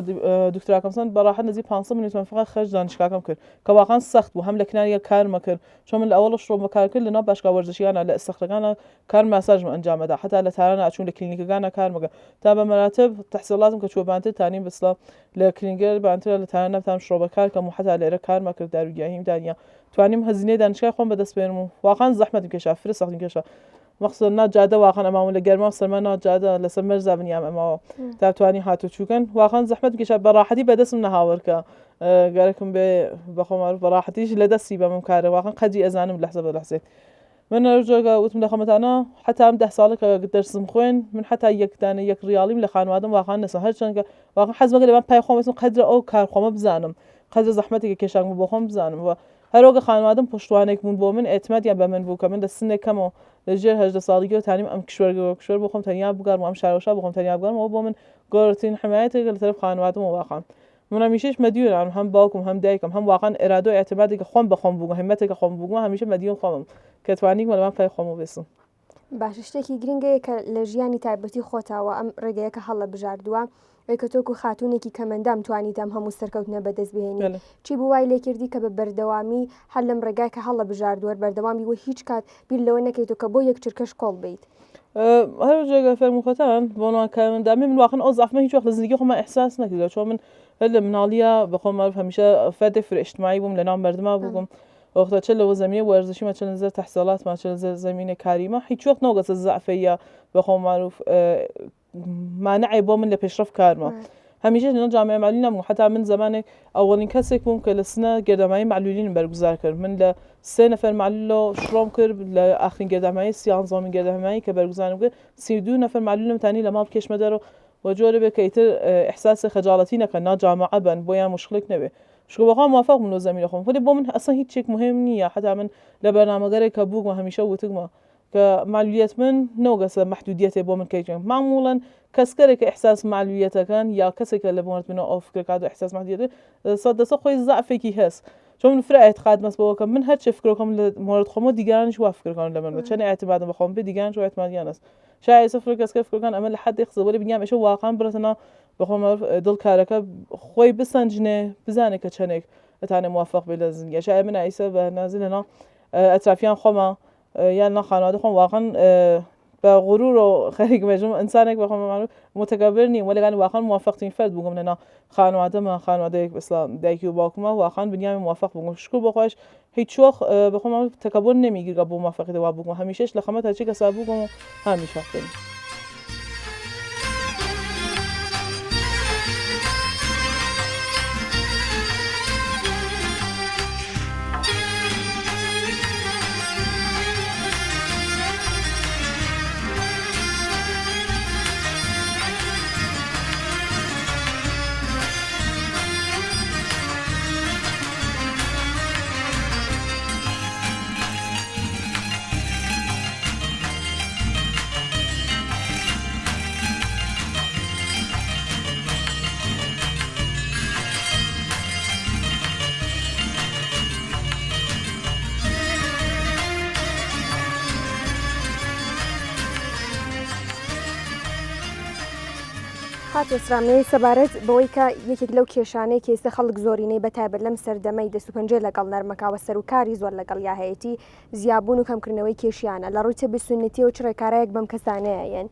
دکتراکەمسن بەڕاحەت نزیک 500 میلیۆن فقط خەرج دانشگاکەم کرد کە واقعا سەخت بوو هەم لە کناریە کارمە کرد چۆن من لە ئەوڵە شڕۆ بەکار کرد لەناو باشگا وەرزشیانە لە ئستەخرەکانە کار ماساژم ئەنجامەدا حتا لە تارانە ئاچوون لە کلینیکەکانە کارمەکە تا بە مەراتب تەحسیڵاتم کە چوە تانیم بسڵە لە کلینگەر بانترە لە تارانە بتان شڕۆ بەکار کەم و حتا لێرە کارمە کرد داروگیاهیم دانیا توانیم هەزینەی دانشگای خۆم بەدەست بێنم و واقعا زەحمەتم کێشا فرە سەختیم کێشا مەخصوصا ناجادە واقعا ئەماون لە گەرما سەرما ناجادە لەسەر مەرزا بنیام ئەماوە تا توانی هاتو چووکەن واقعا زەحمەت کێشا بەڕاحەتی بەدەستم نەهاوەرکە گەرەکم بێ بەخۆمار بەڕاحەتیش لە دەستی بەمم کارە واقعا قەدری ئەزانم لەحزە بە لەحزێت من هەرجۆگە وتم لە خەمەتانە حتا ئەم 10 ساڵێکە دەرسم خوێن من حتا یەکدانە یەک ڕیاڵیم لە خانوادەم واقعا نەسە هەرچەندکە واقعا حەزمەکە لەبان پای خۆم قەدرە ئەو کار خۆمە بزانم قەدرە زەحمەتێکە کێشام بۆ خۆم بزانم و هەرۆگە خانوادەم پشتوانێک بوون بۆ من ئێتمادیان بە من بوو کە من لە سنێک کەمەوە لەژێر 18 ساڵیگە تانیم ئەم کشوەر بۆ خۆم تەنیا بگەڕم ئەم شارۆشا بۆ خۆم تەنیا بگەڕمەوە بۆ من گۆڕترین حمایەتێکە لە طرف خانوادەم واقعا من هەمیشەش مەدیونم هەم باوکم هەم دایکم هەم واقعا ئێرادە و ئێعتمادێکە خۆم بە خۆم بووم هەمەتێکە خۆم بووم هەمیشە مەدیون خۆمم کە توانیمە لەوان پای خۆم بێسم باش شتێکی گرنگەیە کە لە ژیانی تایبەتی خۆتاوە ئەم ڕێگەیەکە هەڵە بژاردووە کە تۆکو خاتونێکی کەمەندام توانیت ئەم هەموو سەرکەوتنە بەدەست بهێنی چی بوو وای لێ کردی کە بە بەردەوامی هەر لەم ڕێگای کە هەڵە بژاردووە بەردەوامی وە هیچ کات بیر لەوە نەکەیتەوە کە بۆ یەک چرکەش کۆڵ بیت هەر جێگە فەرموخەتان بۆ کەمەندامی من واقعا ئەو زەحمە هیچ وەخت لە زندگی خۆمە ئیحساس نەکردەوە چۆن من هەر لە مناڵیە بەخۆم معروف هەمیشە فەردێ فرئیجتیماعی بووم لەناو مەردما بووم وەختە چ لەوە زەمینە وەرزشیمە چ لەنظەر تەحسیڵاتمە چ لەنظەر زەمینە کاریمە هیچ وەخت نەوەگەچە زەعفەیە بەخۆم معروف مانعی بۆ من لە پێشرەف کارمە همیشه اینا جامعه معلولی نبودم. حتی من زمان اولین کسی بودم که لسنا گردمایی معلولین برگزار کرد. من ل 3 نفر معلول شروع کرد ل آخرین گردمایی 13 گردمایی که برگزار کرد 32 نفر معلول تانی لما بکش مدارو و جوری بکیتر احساس خجالتی نکنه جامعه بن باید مشکلک نبی. شو بخوام موافق من زمین خودم خودی با من اصلا هیچ چیز مهم نیه. حتی من لبرنامه‌گری کبوق و همیشه وقتم که معلولیت من نوقس محدودیت با من کیجم. معمولاً کسی که احساس معلولیت کن یا کسی که لبنان منو افکر کرد احساس محدودیت صد خوی ضعفی کی هست. چون فرق اعتقاد مسبوق کم من هر چه فکر کنم مورد خودم دیگرانش وافکر کنم لبنان. چون اعتماد بخوام به دیگرانش اعتمادی است. شاید سفر کسی فکر کنم عمل حد اختصاصی بگم ایشو واقعا براتنا بخوام دل کارک خوی بسنجنه بزنه که چنک تانه موافق به لازم. شاید من عیسی به نازل هنا اطرافیان خما یا نه خانواده خم واقعا با غرور و خیلی مجموع انسانی که بخوام متکبر نیم ولی من واقعا موافق تیم فرد بگم نه خانواده ما خانواده اسلام دیگه باکم واقعا بنیام موافق بگم شکر بخواش هیچ وقت بخوام تکبر نمیگیره با موافقت و بگم همیشه لخمت هرچی که سبب بگم همیشه کنم. هاتوسرامەی سەبارەت بەوەی کە یەکێک لەو کێشانەی کە ئێستا خەڵک زۆرینەی بەتایبەت لەم سەردەمەی دەست و پەنجەی لەگەڵ نەرمەکاوە سەرکاری زۆر لەگەڵ یاهەیەتی زیابوون و کەمکردنەوەی کێشیانە لە ڕووی تێبی سنەتیەوە چ ڕێکارەیەک بەم کەسانەیەن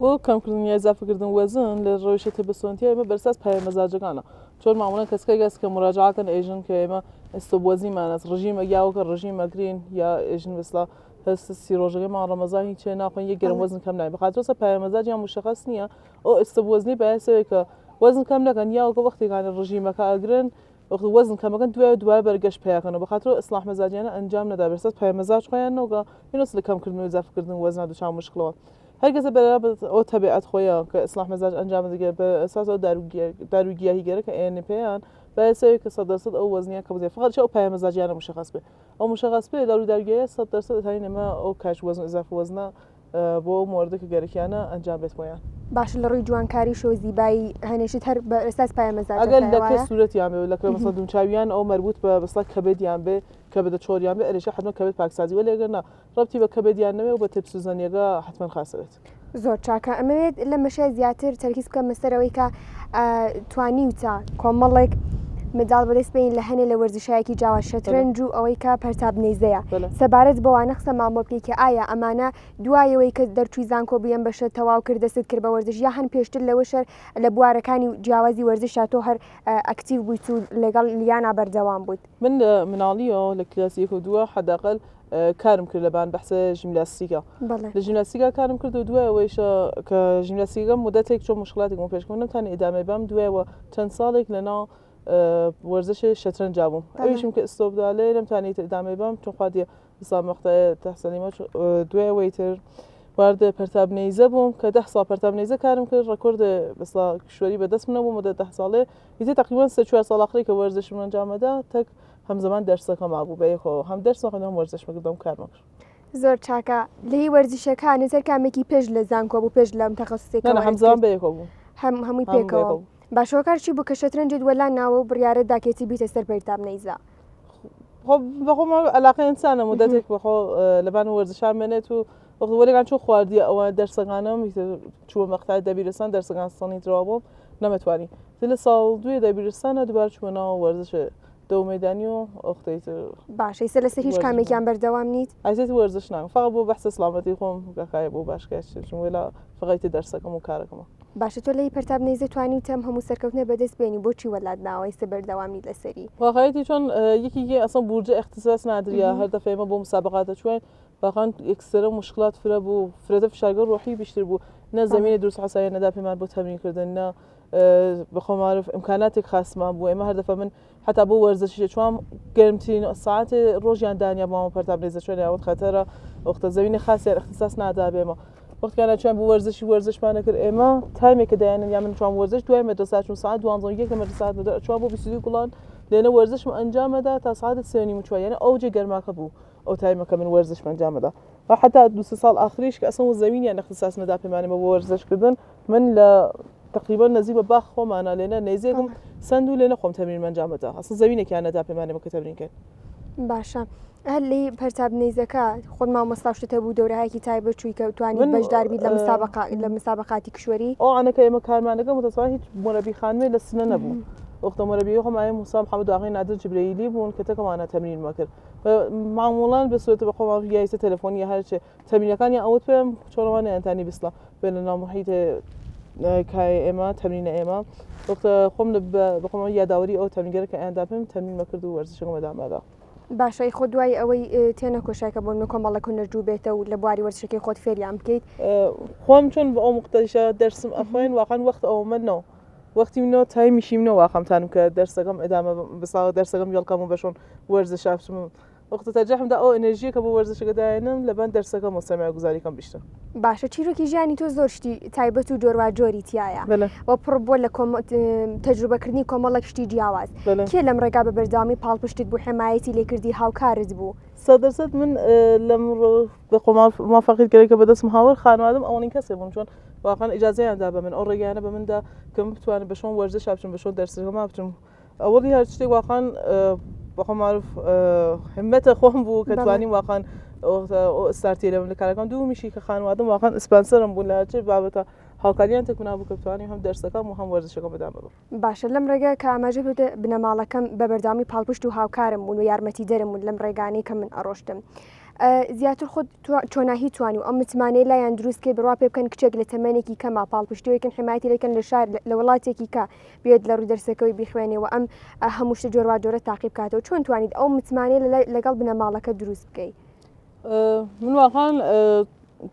و کەمکردنی ئەزافەکردن وەزن لە ڕۆیشە تێبەسۆنتی ئێمە بەرساس پایەمەزاجەکانە چۆن معموڵەن کەسکەی گەس کە مراجعەکەن ئێژن کە ئێمە ئێستۆبوەزیمان ئەس ڕژیمە یاوەکە ڕژیمە گرین یا ئێژن وسلا هست سیروژه ما رمضان هیچ ناخن یک گرم وزن کم نمی بخاطر اصلا پیامزد یا مشخص نیه او استوزنی باعثه که وزن کم نکن یا که وقتی کان رژیم که اگرن وقتی وزن کم کن دوباره برگشت پیا کنه بخاطر اصلاح مزاجیانه انجام نده برسات پیامزد خویان نوگا این اصل کم کردن و اضافه کردن وزن دو چند مشکلات هرگز برای او طبیعت خویا که اصلاح مزاج انجام دیگه به اساس او داروگیری گره که این پیان باعثه که 100% او وزنیه که فقط چه او پیامزاجیانه مشخص به او مشخص به داروگیری 100% تایی نما او کاش وزن اضافه وزن با موردی که گرکیانه انجام بده پایان باش لە ڕووی جوانکاریش و زیبایی هەنێشت هەر بە ئێستاس پایەمەزاج ئەگەر لە کە سوورەتیان بێ لە کە مەسەڵ دومچاویان ئەو مەربوط بە بەسڵ کەبێدیان بێ کەبێدە چۆریان بێ ئەرێشە حتما کەبێت پاکسازی وە لێگەر نا ڕەبتی بە کەبێدیان نەبێ و بە تێپسوزەنیەکە حتما خاسەوێت زۆر چاکە ئەمەوێت لە مەشە زیاتر تەرکیز بکەم بەسەرەوەی کە توانیوتە کۆمەڵێک مدال بەدەست بین لە هەنێ لە وەرزشایەکی جیاواز شەترەنج و ئەوەی کە پەرتابنەیزەیە سەبارەت بەوانە قسەمان بۆ بکەی کە ئایا ئەمانە دوایەوەی کە دەرچووی زانکۆ بێن بەشە تەواو کرد دەست کرد بە وەرزش یا هەن پێشتر لەوە شەر لە بوارەکانی جیاوازی وەرزش تا تۆ هەر ئەکتیو بوویت و لەگەڵ لیانا بەردەوام بوویت من مناڵیەوە لە کلاسیک و دووە حداقل کارم کرد لەبان بەحسە ژیمناستیکە لە ژیمناستیکا کارم کرد و دوایەوەیشە کە ژیمناستیکە مدەتێک چۆن مشکلاتێکم پێشکەم نەمتوانێت ئیدامەی بام دوایەوە چەند ساڵێک لەناو ورزش شطرنج جابم اویشم که استوبداله نمیتونی ادامه بدم چون خودی مثلا مقطع تحصیلی ما دوی ویتر وارد پرتاب نیزه بوم که 10 سال پرتاب نیزه کارم کرد رکورد مثلا کشوری به دست منو مدت 10 ساله یه تقریبا 3-4 سال آخری که ورزش من انجام داد تک همزمان درس کم ابو خو هم درس خوندم ورزش میکردم کار میکردم زۆر چاکە لی وەرزشەکە نظر کامێکی پێش لە زانکۆ بوو پێش لەم تەخەسوسێکەوە نه همزمان بەیەکەوە بوو هەمووی پێکەوە باشۆکارچی بوو کە شەترەنجت وەلا ناوە و بڕیارە داکێتی بیتە سەر پەرتابنەیزە خب بخوام علاقه انسانه مدتك بخو لبان ورزشان منت و وقت ولی کن چون خواردی او درسگانم چون مقطع دبیرستان درسگان سانی درابم نمیتوانی دل سال دوی دبیرستان دوباره چون ورزش دو میدانی و وقتی باشه ایسا لسه هیچ کامێکیان بەردەوام نیت عزیزی ورزش نام فقط بو بحث سلامتی خۆم گەکای بۆ باشکەش چون ولا فقط دەرسەکەم و کارەکەمە باشە تۆ لەی پەرتابنەیزە توانیتەم هەموو سەرکەوتنە بەدەست بێنی بۆچی وەلات ناوە ئێستا بەردەوامی لەسەری واقعیتی چون یکی اصلا بورجه اختصاص نداره هر دفعه ما با مسابقات چون واقعا اکسترا مشکلات فرا بو فرد فشارگاه روحی بیشتر بو نه زمین درست حسابی نه دفعه من با تمرین کردن نه بخۆم عارف ئیمکاناتێک خاصمان بوو ئێمە هەردەفە من حتا بۆ وەرزشی چوام گەرمترین ساعتی ڕۆژیان دانیا بۆمە پەرتاب لێزە چۆن یاوت خەتەرە وەختە زەوینە خاصیان اختصاص نادا بێمە وەختیانە چۆن بۆ وەرزشمانە کرد ئێمە تایمێکە دایانن یا من چوام وەرزش دوای مەدرسە چوون ساعت 12 لە مەدرسە چوام بۆ 22 گوڵان لێنە وەرزشم ئەنجامەدا تا ساعت 3:30 چوار یعنی ئەوجێ گەرماکە بوو ئەو تایمەکە من وەرزشم ئەنجامەدا و حتا 2 ساڵ ئاخریش کە ئەسڵ زەوینیان اختصاص نەدا پێمانێمە بۆ وەرزشکردن من لە تقریبا نزیک بە باخ خۆمانە لێنە نێزێکم سند و لێنە خۆم تەمرین ئەنجامەدا ئەسڵ زەوینێکیان نەدا پێمانێمە کە تەمرین کرد باشە هەر لی پەرتاب نێزەکە خۆت مامۆستاشتە بوو دەورەهایکی تایبەت چووی کە توانی بەشدار بیت لە مسابقاتی کشوەری ئەو ئەنەکە ئێمە کارمانەکە متەسەوات هیچ مۆرەبی خانمێ لە سنە نەبوو وەختە مۆرەبی خۆمایە موسا محەممەد ئاغای نادر جبرەیلی بوون کە تەکەمانە تەمرینمە کرد معموڵان بەسوێتە بە خۆمان یایسە تەلەفۆنی هەرچێ تەمرینەکانی ئەوت پێم چۆنەوانە ئەتانی بسڵە بێ لە ناو محیتە کای ئێمە تەمرینە ئێمە وەختە خۆم بە خۆمە یاداوەری ئەو تەمرینگەرە کە ئەیان داپێم تەمرینمە کرد و وەرزشەکەم بەدامەدا باشەی خۆ دوای ئەوەی تێنە کۆشایکە بۆ کۆمەڵە کوونەرجوو بێتە و لە بواری وەرزشەکەی خۆت فێریان بکەیت خۆم چۆن بە ئەو مختەریشە دەرسم ئەخۆین واقعاً وەخت ئەومەنەوە وەختی منەوە تایمیشی منەوە واقعمتانم کە دەرسەکەم ئەدامە بساوە دەرسەکەم یڵکەم و بەشۆن وەرزش ئافچم وەختە تەرجەحمدا ئەو ئەنەرژیە کە بۆ وەرزشەکە دایێنم لەبەن دەرسەکەم و سەرمایه‌گوزاریەکەم بیشتر باشە چیرۆکی ژیانی تۆ زۆر شتی تایبەت و جۆرواجۆری تایە وە پڕ بۆ لە تەجروبەکردنی کۆمەڵە شتی جیاواز کێ لەم ڕێگا بە بەردەوامی پاڵپشتت بوو حمایەتی لێکردی هاوکارت بوو 100% من لەم بە خۆمان موافقیتگەرێکە بەدەستم هاوڕ خانوادەم ئەوەنین کەسێ بوون چۆن واقعاً ئیجازەیاندا بە من ئەو ڕێگەیانە بە مندا کە من بتوانم بە شۆن وەرزش بچم بە شۆن دەرسەکەما بچم ئەوەڵی هەر شتێک واقعاً بەخۆ معروف همەتە خۆم بوو کە توانیم واقعاً ئستارتی لەم لە کارەکان دوومیشی کە خانوادەم واقعاً ئسپانسەرم بوون لە هەرچێ بابەتە هاوکاریان تێکونا بوو کە بتوانیم هەم دەرسەکەم و هەم وەرزشەکەم بەدام ببڕ باشە لەم ڕێگە کە ئاماژە بێتە بنەماڵەکەم بە بەردەوامی پاڵپشت و هاوکارم بوون و یارمەتی دەرم بوون لەم ڕێگانەی کە من ئەڕۆشتم زیاتر خۆت چۆناهی توانی و ئەم متمانەی لایەن دروستکەی بڕوا پێ بکەن کچێک لە تەمەنێکی کەما پاڵپشتیەکەن حمایەتی لەکەن لە شار لە وڵاتێکی کە بێت لە ڕووی دەرسەکەی بیخوێنێەوە ئەم هەموو شتە جۆرواجۆرە تاقیب بکاتەوە چۆن توانیت ئەو متمانەی لەگەڵ بنەماڵەکە دروست بکەیت من واقعاً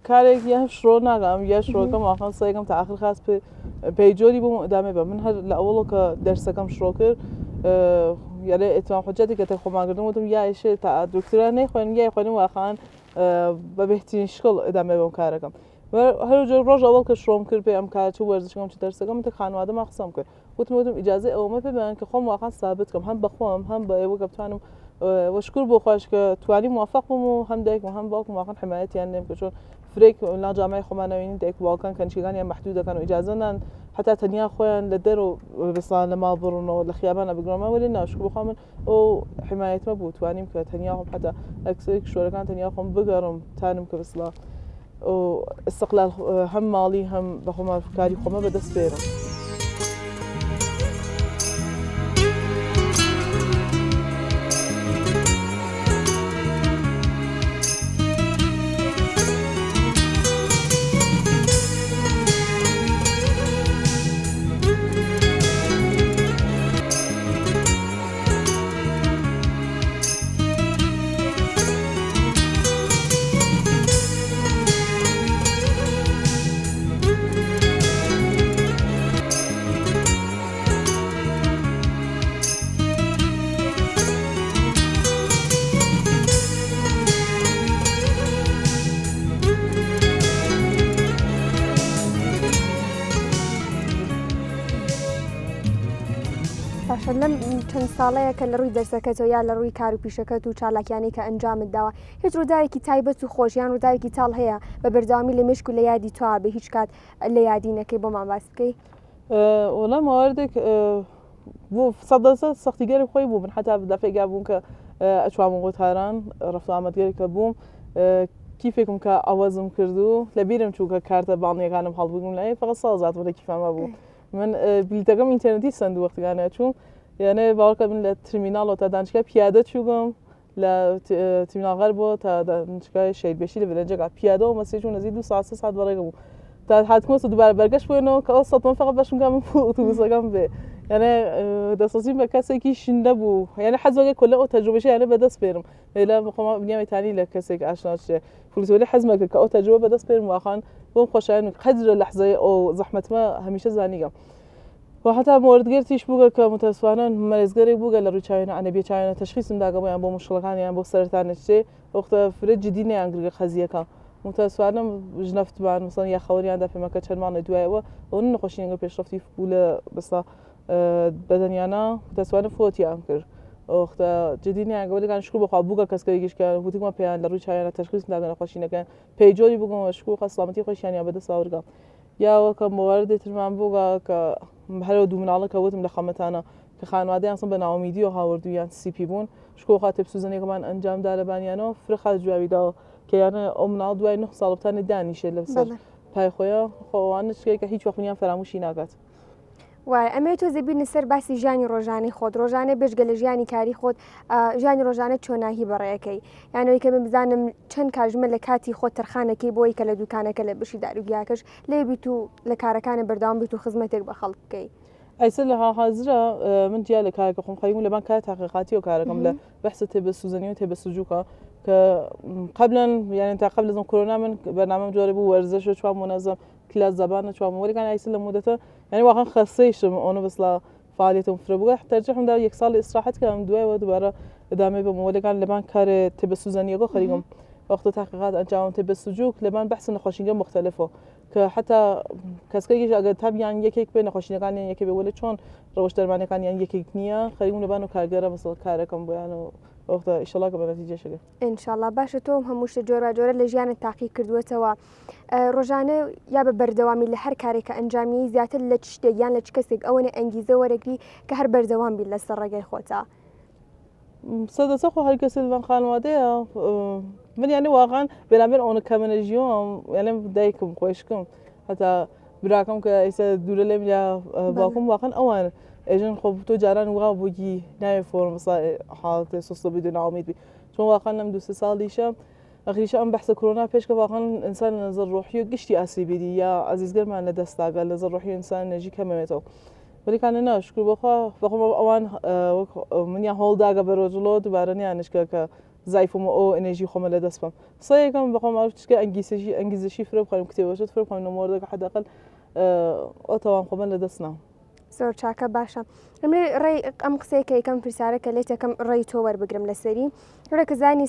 کارێک یا شڕۆ ناگەم یا شڕۆکەم واقعاً سەیەکەم تا آخر خاست پێیجۆری بووم ئەدامێ بە من هەر لە ئەوڵ کە دەرسەکەم شڕۆ کرد یاێ ئێتوان حجەتی کە تە خۆماگردن وتم یایشێ تا دکتران نەیخوێن یای خوێنم واقعاً بە بهترین شکڵ ئەدامێ بەم کارەکەم هەرجۆر ڕۆژ ئەوڵ کە شڕۆم کرد پێ ئەم کار چ وەرزشەکەم چ دەرسەکەم تە خانوادەما قسەم کرد وتم ئیجازە ئەومە پێ بەیان کە خۆم واقعاً سابت کەم هەم بەخۆم هەم بە ئێوە کە بتوانم وەشکر بۆ خۆش کە توانی موافق بووم و هەم دایک و هەم باوکم واقعاً حمایەتیان لێم کە چۆن فرێک لا جامای خۆمانەوەین دایک باوکان کەنچیەکانیان مەحدود دەکەن و ئیجازەنان حتا تەنیا خۆیان لە دەر و بسان لە ماڵ بڕونەوە لە خیابانە بگرۆمە وەلی ناشکر بخوا من ئەو حمایەتمە بوو توانیم کە تەنیا خۆم حتا ئەکسەری کشوەرەکان تەنیا خۆم بگەڕم تانم کە بسڵا و استقلال هەم ماڵی هەم بە خۆمان کاری خۆمە بەدەست بێرم لەم چەند ساڵەیە کە لە ڕووی دەرسەکەتەوە یا لە ڕووی کار و پیشەکەت و چالاکیانەی کە ئەنجامت داوە هیچ ڕووداوێکی تایبەت و خۆشیان ڕووداوێکی تاڵ هەیە بە بەردەوامی لە مشک و لە یادی توا بە هیچ کات لە یادینەکەی بۆمان باس بکەی وەڵام ماوەردێک بۆ 100% سەختیگەری خۆی بوو من حتا دەفێکا بووم کە ئەچوامە قوتاران ڕەفت ئامەدگەرێکە بووم کیفێکم کە ئەوەزم کردو لە بیرم چووکە کارتە باڵنیەکانم هەڵبگوم لای فقط 100 لە کیفامە بوو من بلیتەکەم ئینتەرنەتی سند وەختگانە چوون یعنی باوەڕکە من لە ترمیناڵەوە تا دانشگای پیادە چووگم لە ترمیناڵغەر بۆ تا دانشگای شەیدبێشی لە ڤێلەنجەکە پیادەوە مەسیج و نزیک 2 ساعت 3 ساعت بەڕێگە بوو تا هاتکۆس و دووبارە بەرگەشت بووێنەوە کە ئەو سەتمە فقط بەشم کەم ئۆتۆبوسەکەم بێ یعنی دەسەڵچین بە کەسێکی شیندە بوو یعنی حەز وەگە کۆلە ئەو تەجروبەشە یعنی بەدەست بێرم لە بخۆم بنیامەتانی لە کەسێک ئاشناچێ فولتۆلی حەزمە کرد کە ئەو تەجروبە بەدەست بێرم واقعاً بۆم خۆشایەن قەدرە لەحزەی ئەو زەحمەتمە هەمیشە زانیگەم و حتا موردگرتیش بووە کە متەسوانان مەرزگەرێک بووگە لە ڕووچاوێنە ئەنەبیە چاوێنە تەشخیصم داگەبیان بۆ مشکڵەکانیان بۆ سەرەتانەچێ وەختە فرە جدی نەیانگرگە خەزیەکە متەسوانم ژنەفتمان مثلا یا خەوەریاندا پێمەکە چەندمانە دوایەوە ئەوە نەخۆشیێنگە پێشرفتی بوو لە بەسا بەدەنیانە متەسوانە فۆتیان کرد وەختە جدی نیانگە لەگان شکر بخوا بووگە کەسکەرێکیشکە وتیمە پێیان لە ڕووی چاوێنە تەشخیصم داگە نەخۆشینەکەن پێیجۆری بگەمەوە شکر خە سڵامەتی خۆشییانیان بەدەساوەرگام یاوەکە مواردێترمان بووگە کە هەرەوە دوو مناڵە کەوتم لە خەمەتانە کە خانوادەیان سم بە ناوەمیدی و هاوردویان سیپی بوون شکۆ خاتێ سوزنێکمان ئەنجامدا لە بانیانەوە فرخات جوابیداوە کە یانە ئەو مناڵ دوای 9 ساڵبتانە دانیشێت لەسەر پای خۆیان خۆوانە شتێکە هیچ وەخونیان فەراموشی ناکات. وای ئەمێ تۆ زەبیرنە سەر باسی ژیانی ڕۆژانەی خۆت ڕۆژانە بێژگە لە ژیانی کاری خۆت ژیانی ڕۆژانە چۆناهی بەڕێەکەی یانەوەی کە بزانم چەند کاژمە لە کاتی خۆت تەرخانەکەی بۆی کە لە دوکانەکە لە بشی داروگیاکەش لێ بیت و لە کارەکانە بەرداوام بیت و خزمەتێک بە خەڵک بکەی. ئەیسە لە حاضرە من جیا لە کارەکە خۆم خەیم لەبان کار تاقیقاتی و کارەکەم لە بەحسە تێبە سوزنی و تێبە سوجوکە کە قبلا يعني تا قبل از كورونا من برنامج جوری بود ورزش و چوام منظم کلاس زبان چوام ولی كان عايز لمدته يعني واقعا خصيشم انا بس لا فعاليتهم في ربوع ترجعهم دا یک سال استراحت کردم دوای و دوباره ادامه به ولی كان لبان کار تب سوزنیگو خریدم وقت تحقیقات انجام تب سوجوک لبان بحث نخاشینگی مختلفه که حتی کسایی که اگر تبیان یک به نخاشینگان یکی به ولی چون روش درمانی کان یعنی یک نیا خریدم لبان و کارگرا مثلا کارکم بیان و وقت ان شاء الله بنتیجه شده ان شاء الله باشه تو هەموو جۆرە جۆرە لە ژیانت تاقی کردووەتەوە ڕۆژانە یا بە بەردەوامی لە هەر کارێکە ئەنجامی زیاتر لە شتێک یان لە کەسێک ئەوەنە ئەنگیزە وەرەگری کە هەر بەردەوام بیت لەسەر ڕێگەی خۆتە صدق هر کسی من خانواده من يعني واقعا بنابر اون كمنجيوم يعني دايكم خوشكم حتى براكم كايسا دولة یا باكم واقعا اوان اجن خب تو جاران وقا بوجي ناي فورم حالت سوسو بدون عميد بي چون واقعا نم 2 سال ديشم اخريشا ام بحث كورونا پیش که واقعا انسان نظر روحي قشتي اسيبي دي يا عزيز قال ما ندست قال نظر روحي انسان نجي كممتو ولی کن نه شکر بخوا اوان من یا هول داغ برojlo دوباره نیانش که ضعیفم او انرژی خم له دست بم صحیح کم بخوام معرفش که انگیزشی فرو بخوام کتاب وجود فرو بخوام نمورد که حداقل او توان خم له دست نم زۆر چاکە باشە ڕێی ئەم قسەیەکە یەکەم پرسیارەکە لێت یەکەم ڕێی تۆ وەربگرم لەسەری ڕێکە زانی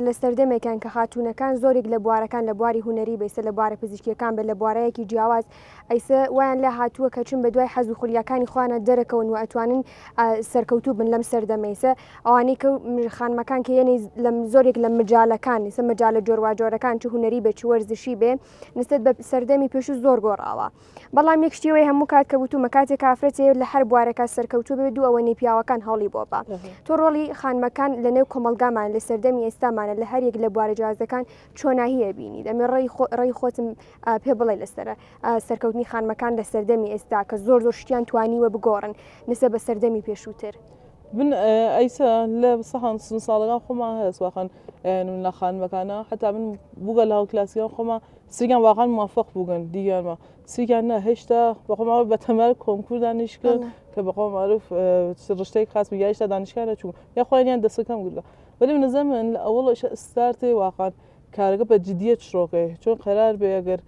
لە سەردەمێکیان کە خاتوونەکان زۆرێک لە بوارەکان لە بواری هوەری بێسە لە بوارە پزیشکیەکان بە لە بوارەیەکی جیاواز ئەیسە ویان لە هاتووە کە چون بە دوای حەز و خولیەکانی خوانە دەرەکەون و ئەتوانن سەرکەوتوو بن لەم سەردەمەیسە ئەوانەی کە خانمەکان کە یەنی لەم زۆرێک لە مجالەکان سە مجالە جۆرواجۆرەکان چ هوەری بێ چ وەرزشی بێ نسبەت بە سەردەمی پێش زۆر گۆڕاوە بەڵام یەک شتیەوەی هەموو کات کە بوتومە کاتێک کافرەتێ لە هەر بوارەکە سەرکەوتوو بێ دوو ئەوەنەی پیاوەکان هەڵی بۆبە تۆ ڕۆڵی خانمەکان لە نێو کۆمەلگامان لە سەردەمی ئێستامانە لە هەر یەک لە بوارە جیازەکان چۆناهیە بینی دەمێ ڕێی خۆتم پێ بڵێ لەسەرە سەرکەوتنی خانمەکان لە سەردەمی ئێستا کە زۆر شتیان توانیوە بگۆڕن نسبەت بە سەردەمی پێشووتر من ئەیسا لە سەحان ساڵەکان خۆمان هەست واقعا لە خانمەکانە حتا من بووگە لە هاوکلاسیان خۆمان سریان واقعا موفق بووگەن دیگەمە سریان نە هێشتا بەخۆمەوە بە تەمەر کۆنکور دانیشکرد کە بەخۆ معروف ڕشتەی خاص بگە هێشتا دانیشکانە چوو یا خۆیان دەستەکەم گرگە ولی من نظر من لأول استارتي واقعا كارجة بجدية شروقه چون قرار بيجر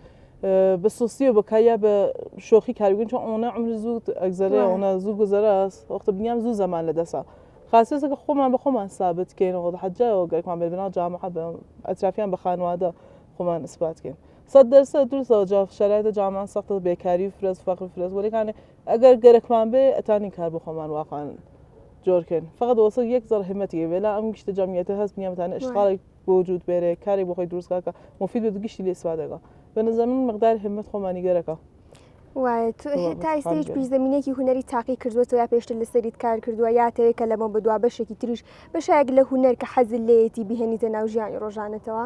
بسوسيو بكايا بشوخي كارجون چون أنا عمر زود أجزاء أنا زود جزراس وقت بنيام زود زمان لدسا خاصة که خو من بخو من ثابت کن و حجة و قرق من ببنا جامعة أطرافيان بخانواده خو من إثبات کن 100% درست جاف شرایط جامعة سخت بیکاری فرز فقر فرز ولی کنه اگر قرق من به اتانی کار بخو من واقعا جور کن فقط واسه یک ذره همتی ولی ام گشت جمعیت هست میام تنه اشتغال وجود بره کاری بخوای درست که مفید بود گشتی لیسواده که به نظر من مقدار همت خو مانی گره که و تو تا هیچ پیش زمینێکی هوەری تاقی کردووەتەوە یا پێشتر لەسەریت کار کردووە یا تەوێت کە لەمە بەدوا بەشێکی تریش بەشایەک لە هوەر کە حەزت لێیەتی بهێنیتە ناو ژیانی ڕۆژانەتەوە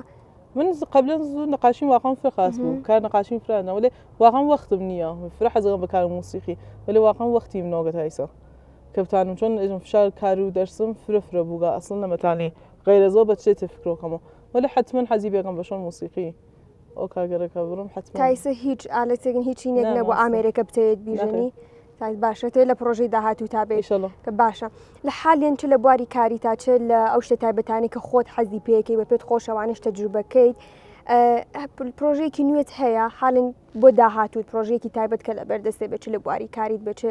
من قبلا نقاشين واقعا في خاص بو كان نقاشين فرنا ولا واقعا وقت منيا فرح زغم بكار موسيقي ولا واقعا وقتي من وقت هايسا كابتن چون اجم فشار كارو درسم فرفره بوغا اصلا مثلا غير زوبت شي تفكروا كما ولا حتما حزيب يقام بشون موسيقي او كاغرا كبرم حتما تايسه هيج آلتين هيج نيك نبو امريكا بتيت بيجني تايس باشا تلا بروجي داهاتو تابع ان شاء الله كباشا لحاليا چ لبواري كاري تا چ اوشته تابتاني كخود حزي بيكي بپيت خوشوانش تجربه كيت پرۆژەیەکی نوێت هەیە حاڵن بۆ داهاتوت پرۆژەیەکی تایبەت کە لە بەردەستێ بچ لە بواری کاریت بچ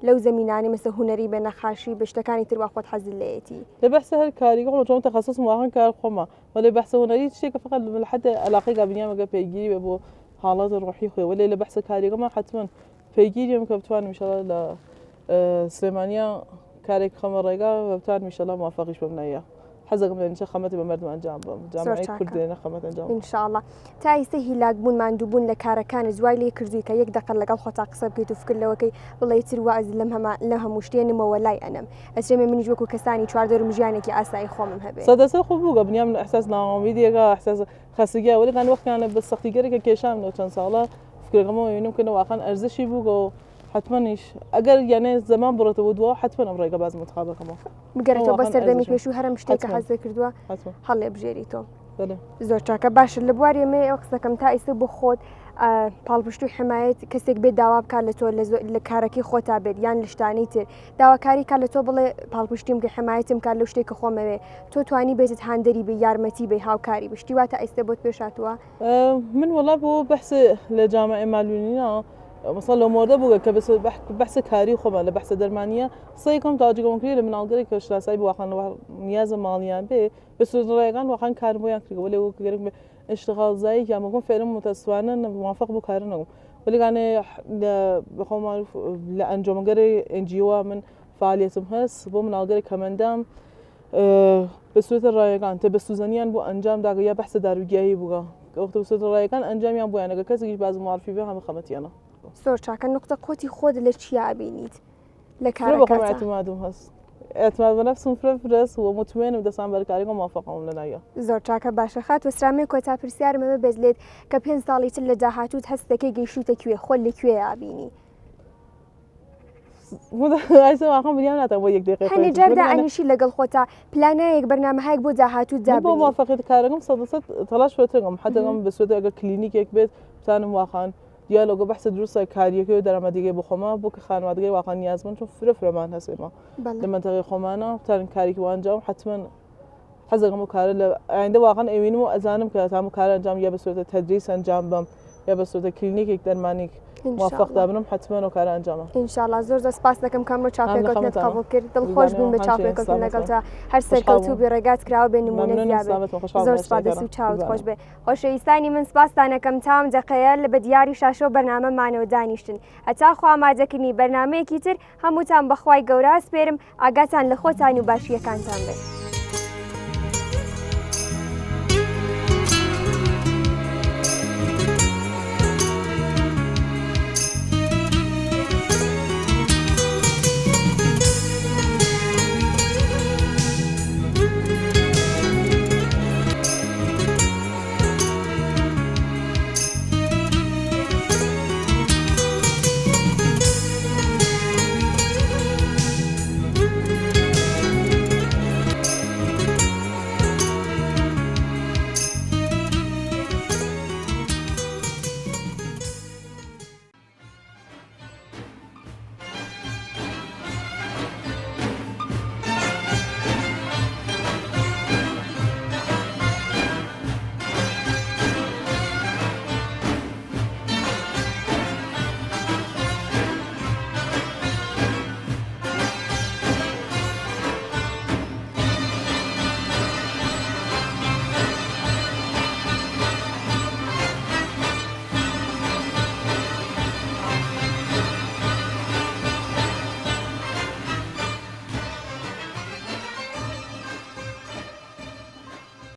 لەو زمینانی مەسە هوەری بە نەخاشی بە شتەکانی تروا خۆت حەزت لێتی لە بەحسە هەر کاریگەڵ چۆن تەخەسوس واقعا کار خۆمە ولی بەحسە هوەری شتێکە فقط لحد علاقەی گابنیامەگە پێگیری بێ بۆ حاڵات ڕۆحی خۆی ولی لە بەحسە کاریگەمە حتمما پێگیریم کە بتوانم ئینشاڵڵا لە سلێمانیا کارێک خەمە ڕێگا بتوانم ئینشاڵڵا موافقیش ببنایە حەزەکەم لە نیشە خەمەتی بە مردم ئەنجام بم جامعەی کوردێنە خەمەت ئەنجام ئینشاءڵڵا تا ئێستا هیلاک بوون ماندووبوون لە کارەکانت زوای لێ کردووی کە یەک دەقەت لەگەڵ خۆتا قسە بکەیت و فکردلەوەکەی بڵێ تر واز لە هەموو شتێنمەوە لای ئەنم ئەسرێمە منیش وەکو کەسانی چواردەرم ژیانێکی ئاسایی خۆمم هەبێت سەدەسە خوب بووگە بنیام ئەحساس ناوەمیدیەکە ئەحساس خەسگیا وەلەکان وەختیانە بە سەختیگەرێکە کێشامەوە چەند ساڵە فکرەکەمەوە وێنم کە واقعا ئەرزشی بووگە حتممەنیش ئەگەر یانێ زەمان بڕێتەوە دووە حتممە ئەم ڕێگە باز متخابەکەمەوە بگەرێتەوە بە سەردەمی پێش و هەرم شتێکە حەز کردووە هەڵێ بژێری تۆ زۆر چاکە باشە لە بواری ئەمە ئەو قسەکەم تا ئێستا بۆ خۆت پاڵپشت و حمایەت کەسێک بێت داوا بکات لە تۆ لە کارەکەی خۆتا بێت یان لە شتانی تر داواکاری کا لە تۆ بڵێ پاڵپشتیم کە حمایەتم کات لەو شتێکە خۆمەوێ تۆ توانی بێتت هاندەری بێ یارمەتی بێ هاوکاری بشتی واتە ئێستا بۆت پێشاتوە من وڵا بۆ بەحس لە جامعە مالوونینا مثلا لو مورد بوجا كبس بحث كاري خما لبحث درمانية صيكم تاجيكم كلي من الجري كشلا سايب واقعا نياز ماليان به بس رأيكان واقعا كار بويان كري ولا هو كريم اشتغال زي يا ممكن فعلا متسوانا موافق بكارنا ولا كان بخو معروف لأنجوم جري NGO من فعاليتهم هس بو من الجري كمان دام بسوت الرأيكان تبسو زنيان بو أنجام داغيا بحث داروجيهي بوجا وقت بسوت الرأيكان أنجام يان بو أنا كذا بعض معرفي بها هم خمتيانا زۆر چاکە نقطە قوتی خۆت لە چیا بینیت لە کارەکەت اعتمادم هەست اعتماد بەنەفسم فرەس و مطمئنم دەسان بەرکاریگە موافقەم لەنایە زۆر چاکە باشە خات وەسرامێ کۆتا پرسیارمەوە بێزلێت کە 5 ساڵی تر لە داهاتوت هەست دەکەی گەیشتوتە کوێ خۆت لەکوێ یابینی هەنێ جاردا ئەنیشی لەگەڵ خۆتا پلانەیەک بەرنامەهایەک بۆ داهاتوت دا بۆ موافقیت کارەکەم سەدەسەد تەلاش فرەتەکەم حەدەکەم بەسوێتە ئەگەر کلینیکێک بێت بتانم واقعا دیالۆگە بەحسە دروستە کاریەکەی و دەرەمەدیگەی بۆ خۆمە بۆ کە خانوادگەی واقعا نیازمەند چون فرەمان هەسێمە لە منتەقەی خۆمانە تان کارێکی وانجام حتمما حەزەکەم و کارە لە ئایندە واقعا ئەوێنم و ئەزانم کە تام و کارە ئەنجام یا بەسوێتە تەدریس ئەنجام بم یا بەسوێتە کلینیکێک دەرمانێک موافق دابنم حتمما و کارە ئەنجامە ئینشاءڵڵا زۆر سپاس دەکەم کامڕۆ چاپێکەوتنت قبول کرد دڵخۆش بووم بە چاپێکەوتن لەگەڵتا هەر سەرکەوتوو بێ ڕێگات کراوە بێ نمونە زیاد زۆر سپاس دەست و چاوت خۆش بێ خۆشەویستانی من سپاسدانەکەم تام دەقەیە لە بە دیاری شاشۆ بەرنامەمانەوە دانیشتن هەتا خوا ئامادەکردنی بەرنامەیەکی تر هەمووتان بەخوای گەورە سپێرم ئاگاتان لە خۆتان و باشیەکانتان بێت